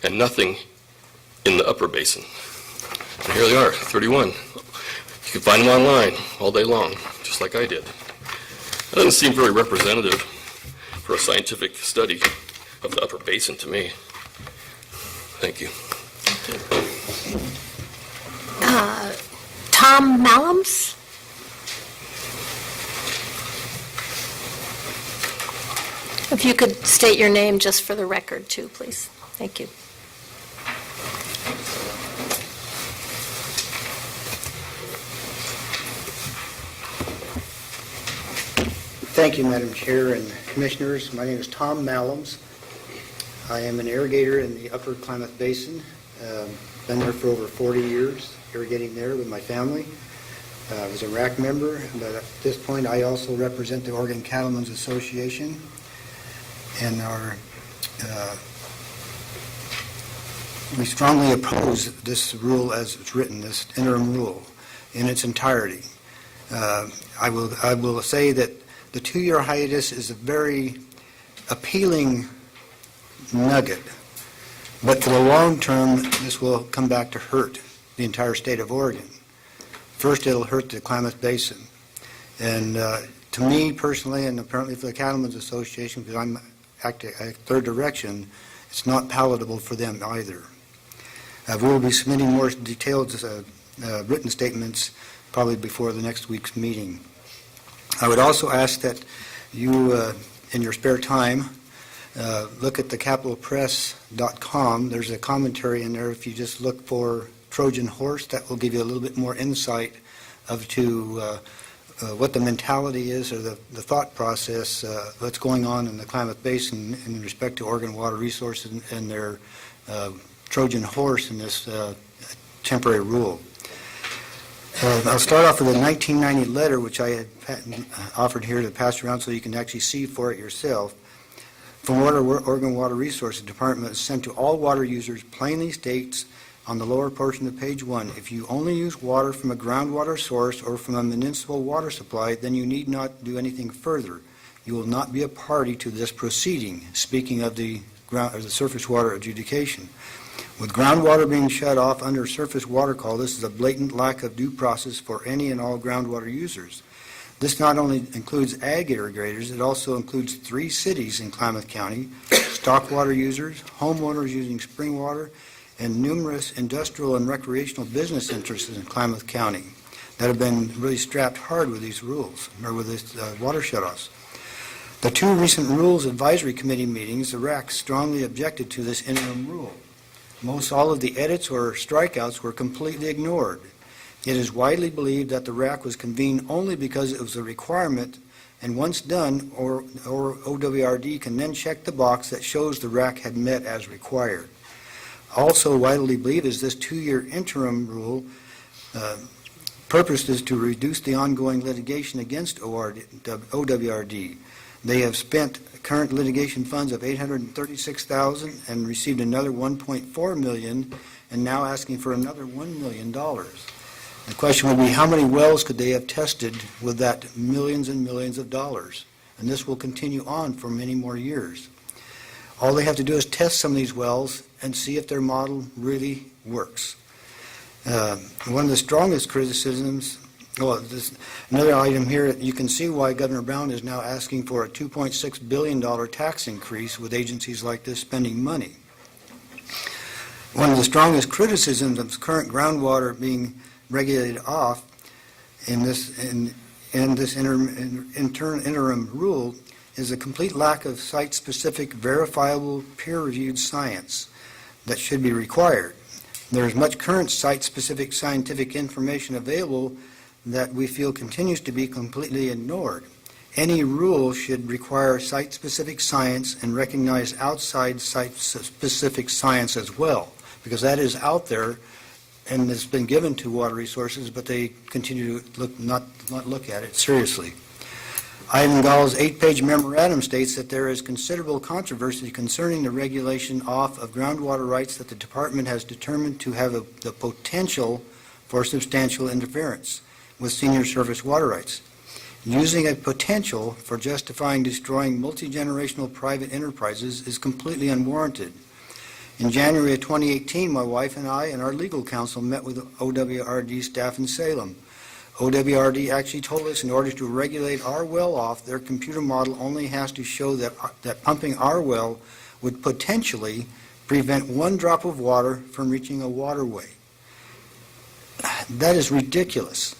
and nothing in the upper basin. And here they are, 31. You can find them online all day long, just like I did. That doesn't seem very representative for a scientific study of the upper basin to me. Thank you. Tom Mallums? If you could state your name just for the record, too, please. Thank you. Thank you, Madam Chair and Commissioners. My name is Tom Mallums. I am an irrigator in the Upper Klamath Basin. Been there for over 40 years, irrigating there with my family. I was a RAC member, but at this point I also represent the Oregon Cattlemen's Association. And our We strongly oppose this rule as it's written, this interim rule, in its entirety. I will say that the 2-year hiatus is a very appealing nugget, but for the long term, this will come back to hurt the entire state of Oregon. First, it'll hurt the Klamath Basin. And to me personally, and apparently for the Cattlemen's Association, because I'm acting third direction, it's not palatable for them either. We will be submitting more detailed written statements probably before the next week's meeting. I would also ask that you, in your spare time, look at the capitalpress.com. There's a commentary in there. If you just look for Trojan horse, that will give you a little bit more insight to what the mentality is, or the thought process that's going on in the Klamath Basin in respect to Oregon Water Resources and their Trojan horse in this temporary rule. I'll start off with a 1990 letter, which I had offered here to pass around so you can actually see for it yourself. From Oregon Water Resources Department, is sent to all water users, plainly states on the lower portion of page 1, if you only use water from a groundwater source or from a municipal water supply, then you need not do anything further. You will not be a party to this proceeding, speaking of the surface water adjudication. With groundwater being shut off under surface water call, this is a blatant lack of due process for any and all groundwater users. This not only includes ag irrigators, it also includes 3 cities in Klamath County, stock water users, homeowners using spring water, and numerous industrial and recreational business interests in Klamath County that have been really strapped hard with these rules, or with this water shutoffs. The 2 recent Rules Advisory Committee meetings, the RAC strongly objected to this interim rule. Most all of the edits or strikeouts were completely ignored. It is widely believed that the RAC was convened only because it was a requirement, and once done, or OWRD can then check the box that shows the RAC had met as required. Also widely believed is this 2-year interim rule purpose is to reduce the ongoing litigation against OWRD. They have spent current litigation funds of $836,000 and received another $1.4 million, and now asking for another $1 million. The question would be, how many wells could they have tested with that millions and millions of dollars? And this will continue on for many more years. All they have to do is test some of these wells and see if their model really works. One of the strongest criticisms, another item here, you can see why Governor Brown is now asking for a $2.6 billion tax increase with agencies like this spending money. One of the strongest criticisms of current groundwater being regulated off in this interim rule is a complete lack of site-specific, verifiable, peer-reviewed science that should be required. There is much current site-specific scientific information available that we feel continues to be completely ignored. Any rule should require site-specific science and recognize outside site-specific science as well, because that is out there and it's been given to water resources, but they continue to not look at it seriously. Item Gall's 8-page memorandum states that there is considerable controversy concerning the regulation off of groundwater rights that the department has determined to have the potential for substantial interference with senior surface water rights. Using a potential for justifying destroying multi-generational private enterprises is completely unwarranted. In January of 2018, my wife and I and our legal counsel met with OWRD staff in Salem. OWRD actually told us in order to regulate our well off, their computer model only has to show that pumping our well would potentially prevent 1 drop of water from reaching a waterway. That is ridiculous.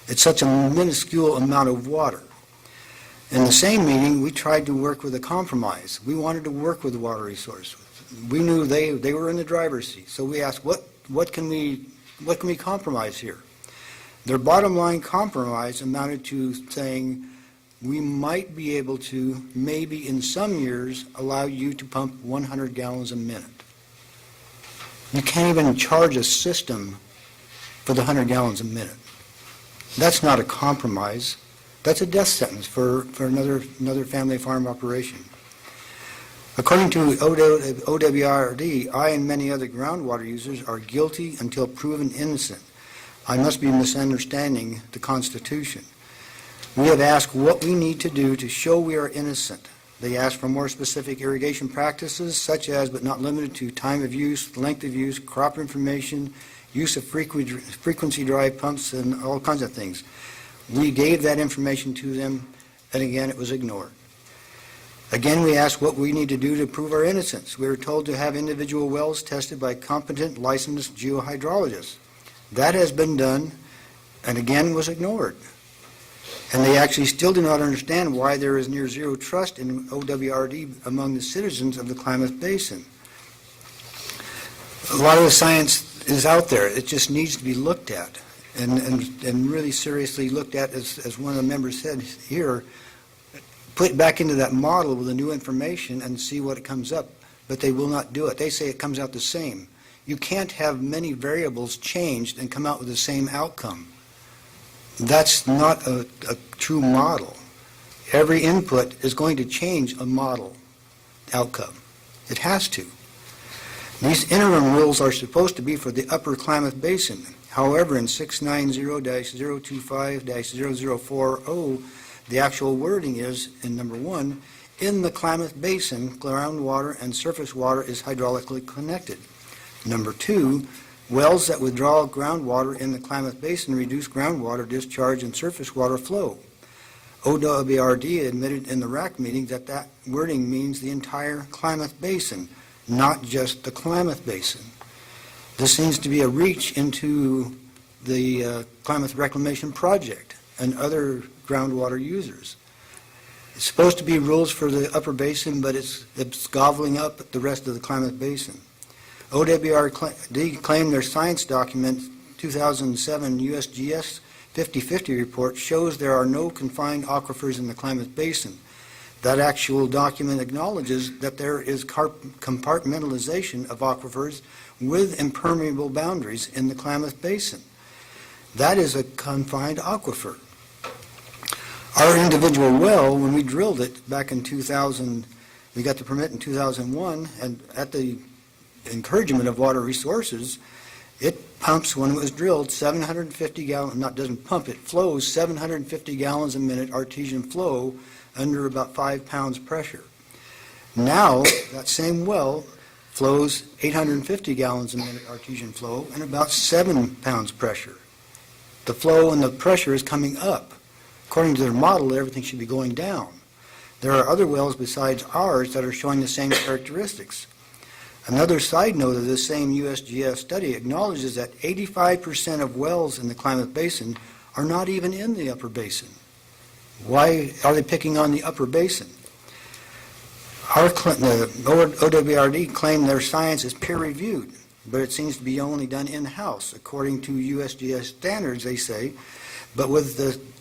It's such a minuscule amount of water. In the same meeting, we tried to work with a compromise. We wanted to work with the water resource. We knew they were in the driver's seat, so we asked, what can we compromise here? Their bottom line compromise amounted to saying, we might be able to, maybe in some years, allow you to pump 100 gallons a minute. You can't even charge a system for the 100 gallons a minute. That's not a compromise. That's a death sentence for another family farm operation. According to OWRD, I and many other groundwater users are guilty until proven innocent. I must be misunderstanding the Constitution. We have asked what we need to do to show we are innocent. They ask for more specific irrigation practices, such as, but not limited to, time of use, length of use, crop information, use of frequency drive pumps, and all kinds of things. We gave that information to them, and again, it was ignored. Again, we asked what we need to do to prove our innocence. We were told to have individual wells tested by competent licensed geohydrologists. That has been done, and again was ignored. And they actually still do not understand why there is near zero trust in OWRD among the citizens of the Klamath Basin. A lot of the science is out there. It just needs to be looked at and really seriously looked at, as one of the members said here, put it back into that model with the new information and see what it comes up. But they will not do it. They say it comes out the same. You can't have many variables changed and come out with the same outcome. That's not a true model. Every input is going to change a model outcome. It has to. These interim rules are supposed to be for the upper Klamath Basin. However, in 690-025-0040, the actual wording is, in number 1, in the Klamath Basin, groundwater and surface water is hydraulically connected. Number 2, wells that withdraw groundwater in the Klamath Basin reduce groundwater discharge and surface water flow. OWRD admitted in the RAC meeting that that wording means the entire Klamath Basin, not just the Klamath Basin. This seems to be a reach into the Klamath Reclamation Project and other groundwater users. It's supposed to be rules for the upper basin, but it's gobbling up the rest of the Klamath Basin. OWRD claimed their science document 2007 USGS 50/50 report shows there are no confined aquifers in the Klamath Basin. That actual document acknowledges that there is compartmentalization of aquifers with impermeable boundaries in the Klamath Basin. That is a confined aquifer. Our individual well, when we drilled it back in 2000, we got the permit in 2001, and at the encouragement of Water Resources, it pumps, when it was drilled, 750 gallons, doesn't pump, it flows 750 gallons a minute artesian flow under about 5 pounds pressure. Now, that same well flows 850 gallons a minute artesian flow and about 7 pounds pressure. The flow and the pressure is coming up. According to their model, everything should be going down. There are other wells besides ours that are showing the same characteristics. Another side note of this same USGS study acknowledges that 85% of wells in the Klamath Basin are not even in the upper basin. Why are they picking on the upper basin? OWRD claimed their science is peer-reviewed, but it seems to be only done in-house, according to USGS standards, they say. But with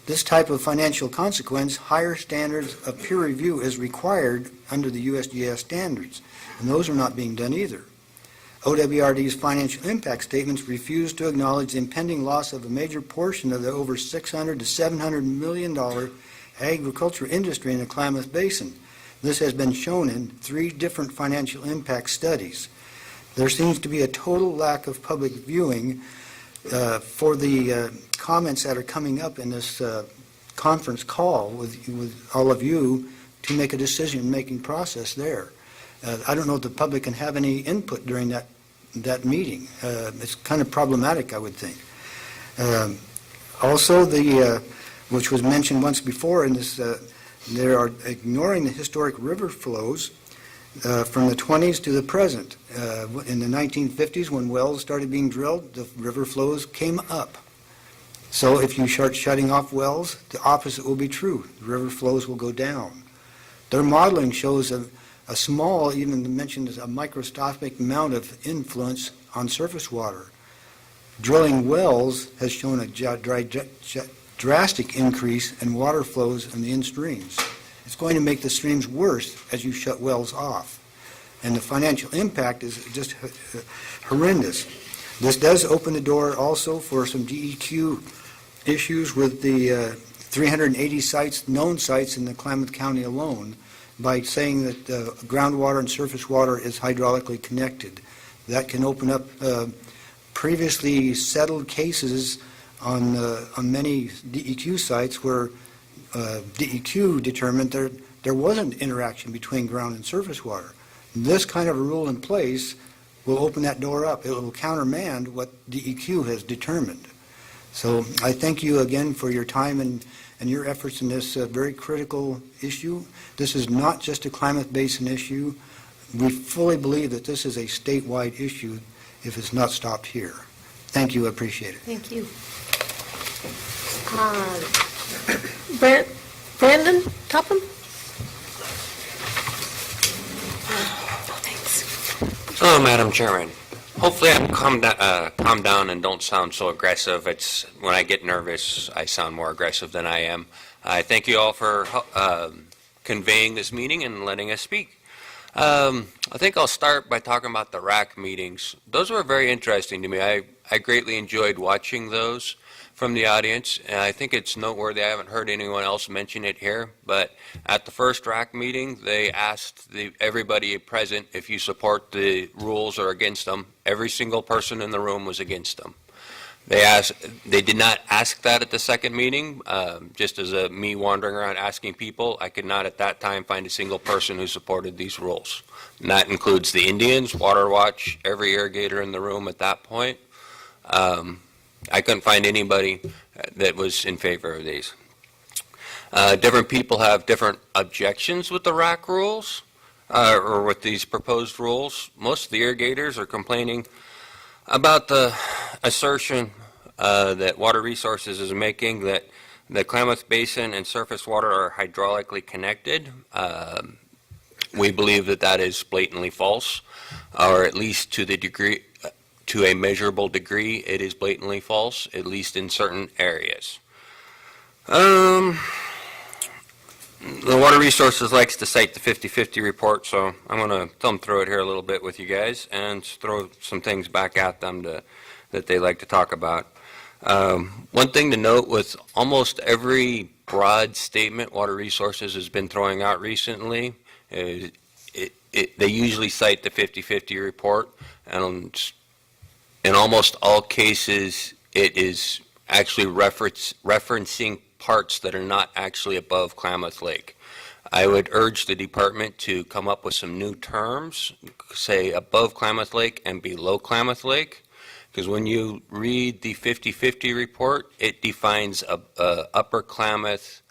this type of financial consequence, higher standards of peer review is required under the USGS standards, and those are not being done either. OWRD's financial impact statements refuse to acknowledge the impending loss of a major portion of the over $600 to $700 million agriculture industry in the Klamath Basin. This has been shown in 3 different financial impact studies. There seems to be a total lack of public viewing for the comments that are coming up in this conference call with all of you to make a decision-making process there. I don't know if the public can have any input during that meeting. It's kind of problematic, I would think. Also, which was mentioned once before in this, they are ignoring the historic river flows from the 20s to the present. In the 1950s, when wells started being drilled, the river flows came up. So if you start shutting off wells, the opposite will be true. The river flows will go down. Their modeling shows a small, even mentioned as a microscopic amount of influence on surface water. Drilling wells has shown a drastic increase in water flows in the in-streams. It's going to make the streams worse as you shut wells off. And the financial impact is just horrendous. This does open the door also for some DEQ issues with the 380 sites, known sites in the Klamath County alone by saying that groundwater and surface water is hydraulically connected. That can open up previously settled cases on many DEQ sites where DEQ determined there wasn't interaction between ground and surface water. This kind of a rule in place will open that door up. It will countermand what DEQ has determined. So I thank you again for your time and your efforts in this very critical issue. This is not just a Klamath Basin issue. We fully believe that this is a statewide issue if it's not stopped here. Thank you, I appreciate it. Thank you. Brandon Topham? Hello, Madam Chairman. Hopefully I'm calmed down and don't sound so aggressive. It's when I get nervous, I sound more aggressive than I am. I thank you all for conveying this meeting and letting us speak. I think I'll start by talking about the RAC meetings. Those were very interesting to me. I greatly enjoyed watching those from the audience, and I think it's noteworthy. I haven't heard anyone else mention it here, but at the first RAC meeting, they asked everybody present if you support the rules or against them. Every single person in the room was against them. They did not ask that at the second meeting. Just as me wandering around asking people, I could not at that time find a single person who supported these rules. And that includes the Indians, Water Watch, every irrigator in the room at that point. I couldn't find anybody that was in favor of these. Different people have different objections with the RAC rules or with these proposed rules. Most of the irrigators are complaining about the assertion that Water Resources is making that the Klamath Basin and surface water are hydraulically connected. We believe that that is blatantly false, or at least to a measurable degree, it is blatantly false, at least in certain areas. The Water Resources likes to cite the 50-50 report, so I'm going to thumb through it here a little bit with you guys and throw some things back at them that they like to talk about. One thing to note with almost every broad statement Water Resources has been throwing out recently, they usually cite the 50-50 report, and in almost all cases, it is actually referencing parts that are not actually above Klamath Lake. I would urge the department to come up with some new terms, say above Klamath Lake and below Klamath Lake, because when you read the 50-50 report, it defines Upper Klamath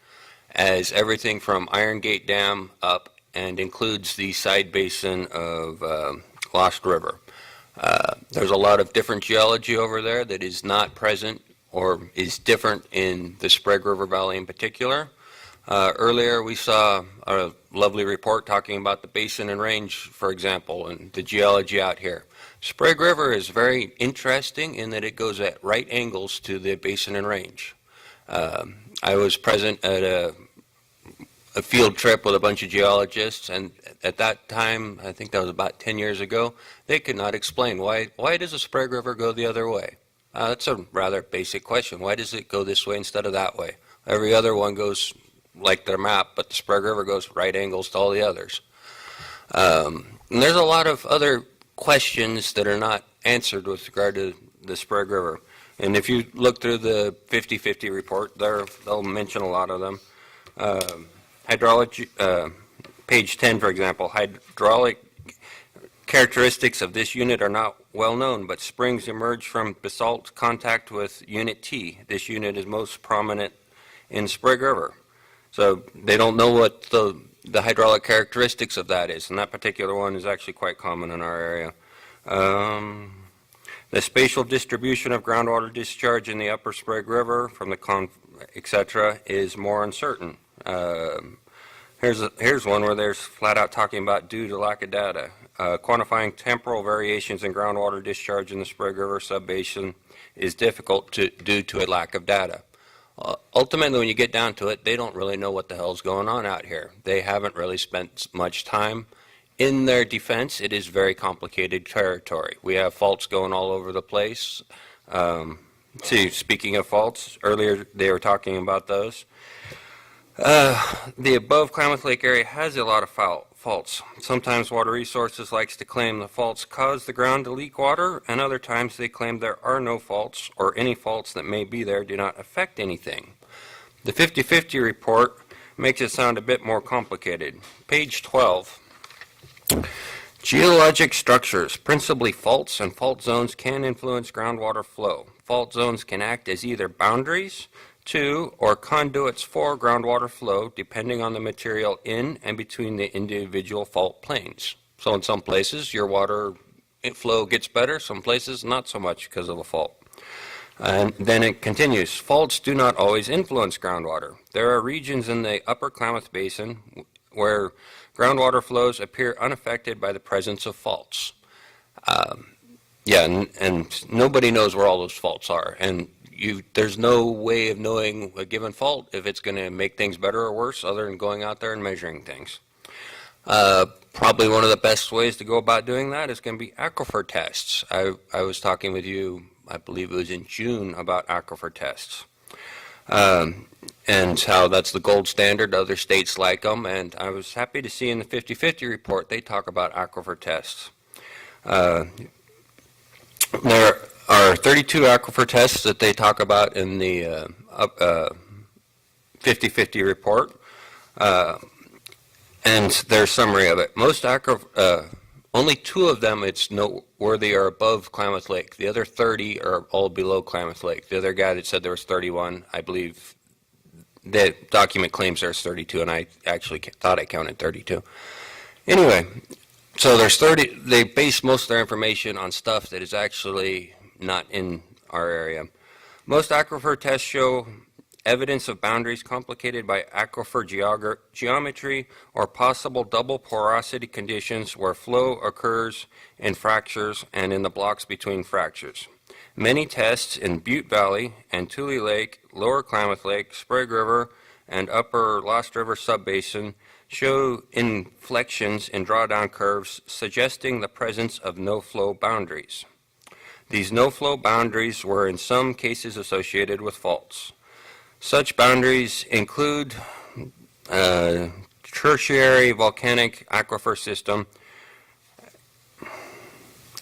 as everything from Iron Gate Dam up and includes the side basin of Lost River. There's a lot of different geology over there that is not present or is different in the Sprague River Valley in particular. Earlier we saw a lovely report talking about the basin and range, for example, and the geology out here. Sprague River is very interesting in that it goes at right angles to the basin and range. I was present at a field trip with a bunch of geologists, and at that time, I think that was about 10 years ago, they could not explain why does the Sprague River go the other way? That's a rather basic question. Why does it go this way instead of that way? Every other one goes like their map, but the Sprague River goes right angles to all the others. And there's a lot of other questions that are not answered with regard to the Sprague River. And if you look through the 50-50 report, they'll mention a lot of them. Hydrology, page 10, for example, hydraulic characteristics of this unit are not well known, but springs emerge from basalt contact with Unit T. This unit is most prominent in Sprague River. So they don't know what the hydraulic characteristics of that is, and that particular one is actually quite common in our area. The spatial distribution of groundwater discharge in the upper Sprague River from the etc. is more uncertain. Here's one where there's flat out talking about due to lack of data. Quantifying temporal variations in groundwater discharge in the Sprague River subbasin is difficult due to a lack of data. Ultimately, when you get down to it, they don't really know what the hell's going on out here. They haven't really spent much time. In their defense, it is very complicated territory. We have faults going all over the place. Speaking of faults, earlier they were talking about those. The above Klamath Lake area has a lot of faults. Sometimes Water Resources likes to claim the faults cause the ground to leak water, and other times they claim there are no faults, or any faults that may be there do not affect anything. The 50/50 report makes it sound a bit more complicated. Page 12. Geologic structures, principally faults and fault zones, can influence groundwater flow. Fault zones can act as either boundaries to or conduits for groundwater flow, depending on the material in and between the individual fault planes. So in some places, your water flow gets better, some places not so much because of a fault. And then it continues, faults do not always influence groundwater. There are regions in the upper Klamath Basin where groundwater flows appear unaffected by the presence of faults. And nobody knows where all those faults are. And there's no way of knowing a given fault if it's going to make things better or worse other than going out there and measuring things. Probably one of the best ways to go about doing that is going to be aquifer tests. I was talking with you, I believe it was in June, about aquifer tests. And how that's the gold standard. Other states like them, and I was happy to see in the 50/50 report they talk about aquifer tests. There are 32 aquifer tests that they talk about in the 50/50 report, and their summary of it. Only 2 of them it's noteworthy are above Klamath Lake. The other 30 are all below Klamath Lake. The other guy that said there was 31, I believe the document claims there's 32, and I actually thought I counted 32. Anyway, so there's 30. They base most of their information on stuff that is actually not in our area. Most aquifer tests show evidence of boundaries complicated by aquifer geometry or possible double porosity conditions where flow occurs in fractures and in the blocks between fractures. Many tests in Butte Valley and Tule Lake, Lower Klamath Lake, Sprague River, and Upper Lost River Subbasin show inflections in drawdown curves suggesting the presence of no-flow boundaries. These no-flow boundaries were in some cases associated with faults. Such boundaries include tertiary volcanic aquifer system,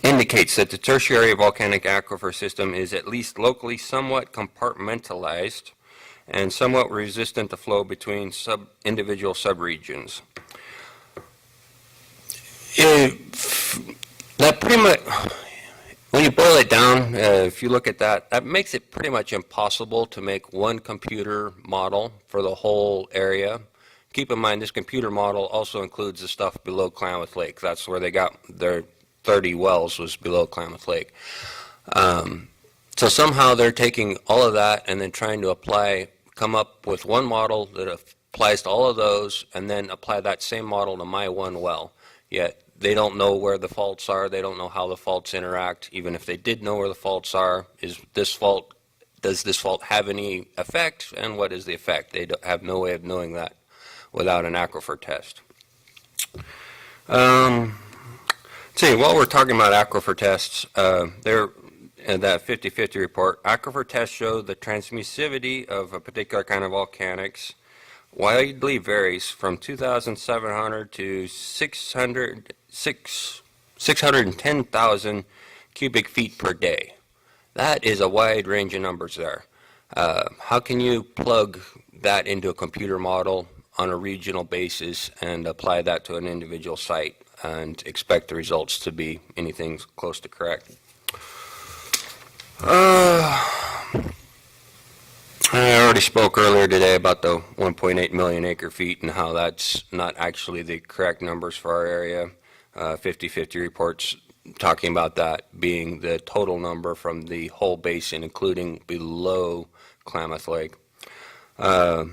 indicates that the tertiary volcanic aquifer system is at least locally somewhat compartmentalized and somewhat resistant to flow between individual subregions. That pretty much, when you boil it down, if you look at that, that makes it pretty much impossible to make one computer model for the whole area. Keep in mind, this computer model also includes the stuff below Klamath Lake. That's where they got their 30 wells, was below Klamath Lake. So somehow they're taking all of that and then trying to come up with one model that applies to all of those, and then apply that same model to my one well. Yet they don't know where the faults are. They don't know how the faults interact. Even if they did know where the faults are, does this fault have any effect, and what is the effect? They have no way of knowing that without an aquifer test. See, while we're talking about aquifer tests, in that 50/50 report, aquifer tests show the transmissivity of a particular kind of volcanics widely varies from 2,700 to 610,000 cubic feet per day. That is a wide range of numbers there. How can you plug that into a computer model on a regional basis and apply that to an individual site and expect the results to be anything close to correct? I already spoke earlier today about the 1.8 million acre feet and how that's not actually the correct numbers for our area. 50/50 reports talking about that being the total number from the whole basin, including below Klamath Lake. So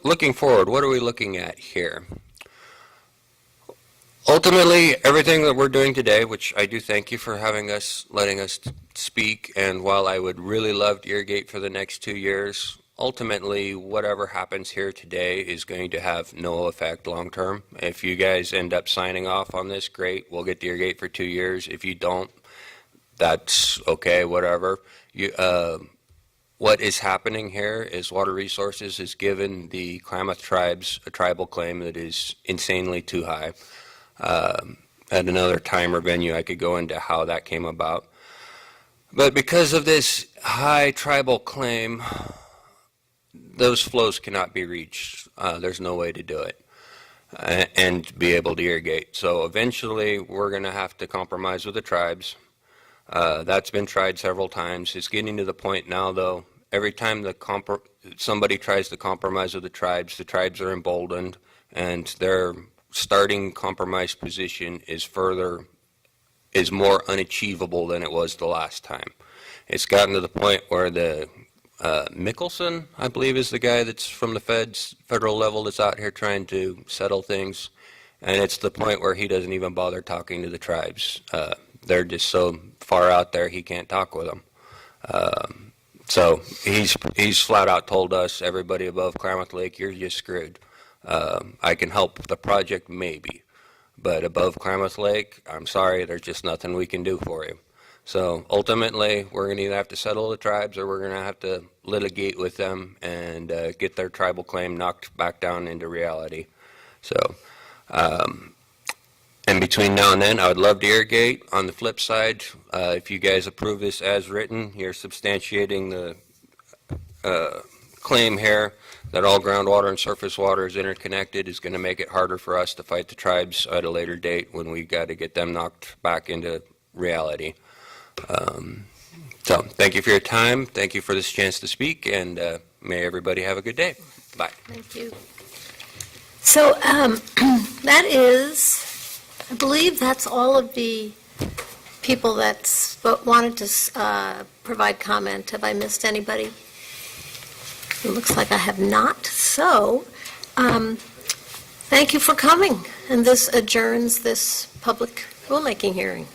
looking forward, what are we looking at here? Ultimately, everything that we're doing today, which I do thank you for letting us speak, and while I would really love to irrigate for the next 2 years, ultimately, whatever happens here today is going to have no effect long term. If you guys end up signing off on this, great, we'll get to irrigate for 2 years. If you don't, that's okay, whatever. What is happening here is Water Resources has given the Klamath tribes a tribal claim that is insanely too high. At another time or venue, I could go into how that came about. But because of this high tribal claim, those flows cannot be reached. There's no way to do it and be able to irrigate. So eventually, we're going to have to compromise with the tribes. That's been tried several times. It's getting to the point now, though, every time somebody tries to compromise with the tribes are emboldened, and their starting compromise position is more unachievable than it was the last time. It's gotten to the point where the Mickelson, I believe, is the guy that's from the federal level that's out here trying to settle things, and it's the point where he doesn't even bother talking to the tribes. They're just so far out there he can't talk with them. So he's flat out told us, everybody above Klamath Lake, you're just screwed. I can help the project maybe, but above Klamath Lake, I'm sorry, there's just nothing we can do for you. So ultimately, we're going to either have to settle the tribes or we're going to have to litigate with them and get their tribal claim knocked back down into reality. So, and between now and then, I would love to irrigate. On the flip side, if you guys approve this as written, you're substantiating the claim here that all groundwater and surface water is interconnected is going to make it harder for us to fight the tribes at a later date when we got to get them knocked back into reality. So thank you for your time. Thank you for this chance to speak, and may everybody have a good day. Bye. Thank you. So that is, I believe that's all of the people that wanted to provide comment. Have I missed anybody? It looks like I have not. So thank you for coming, and this adjourns this public rulemaking hearing.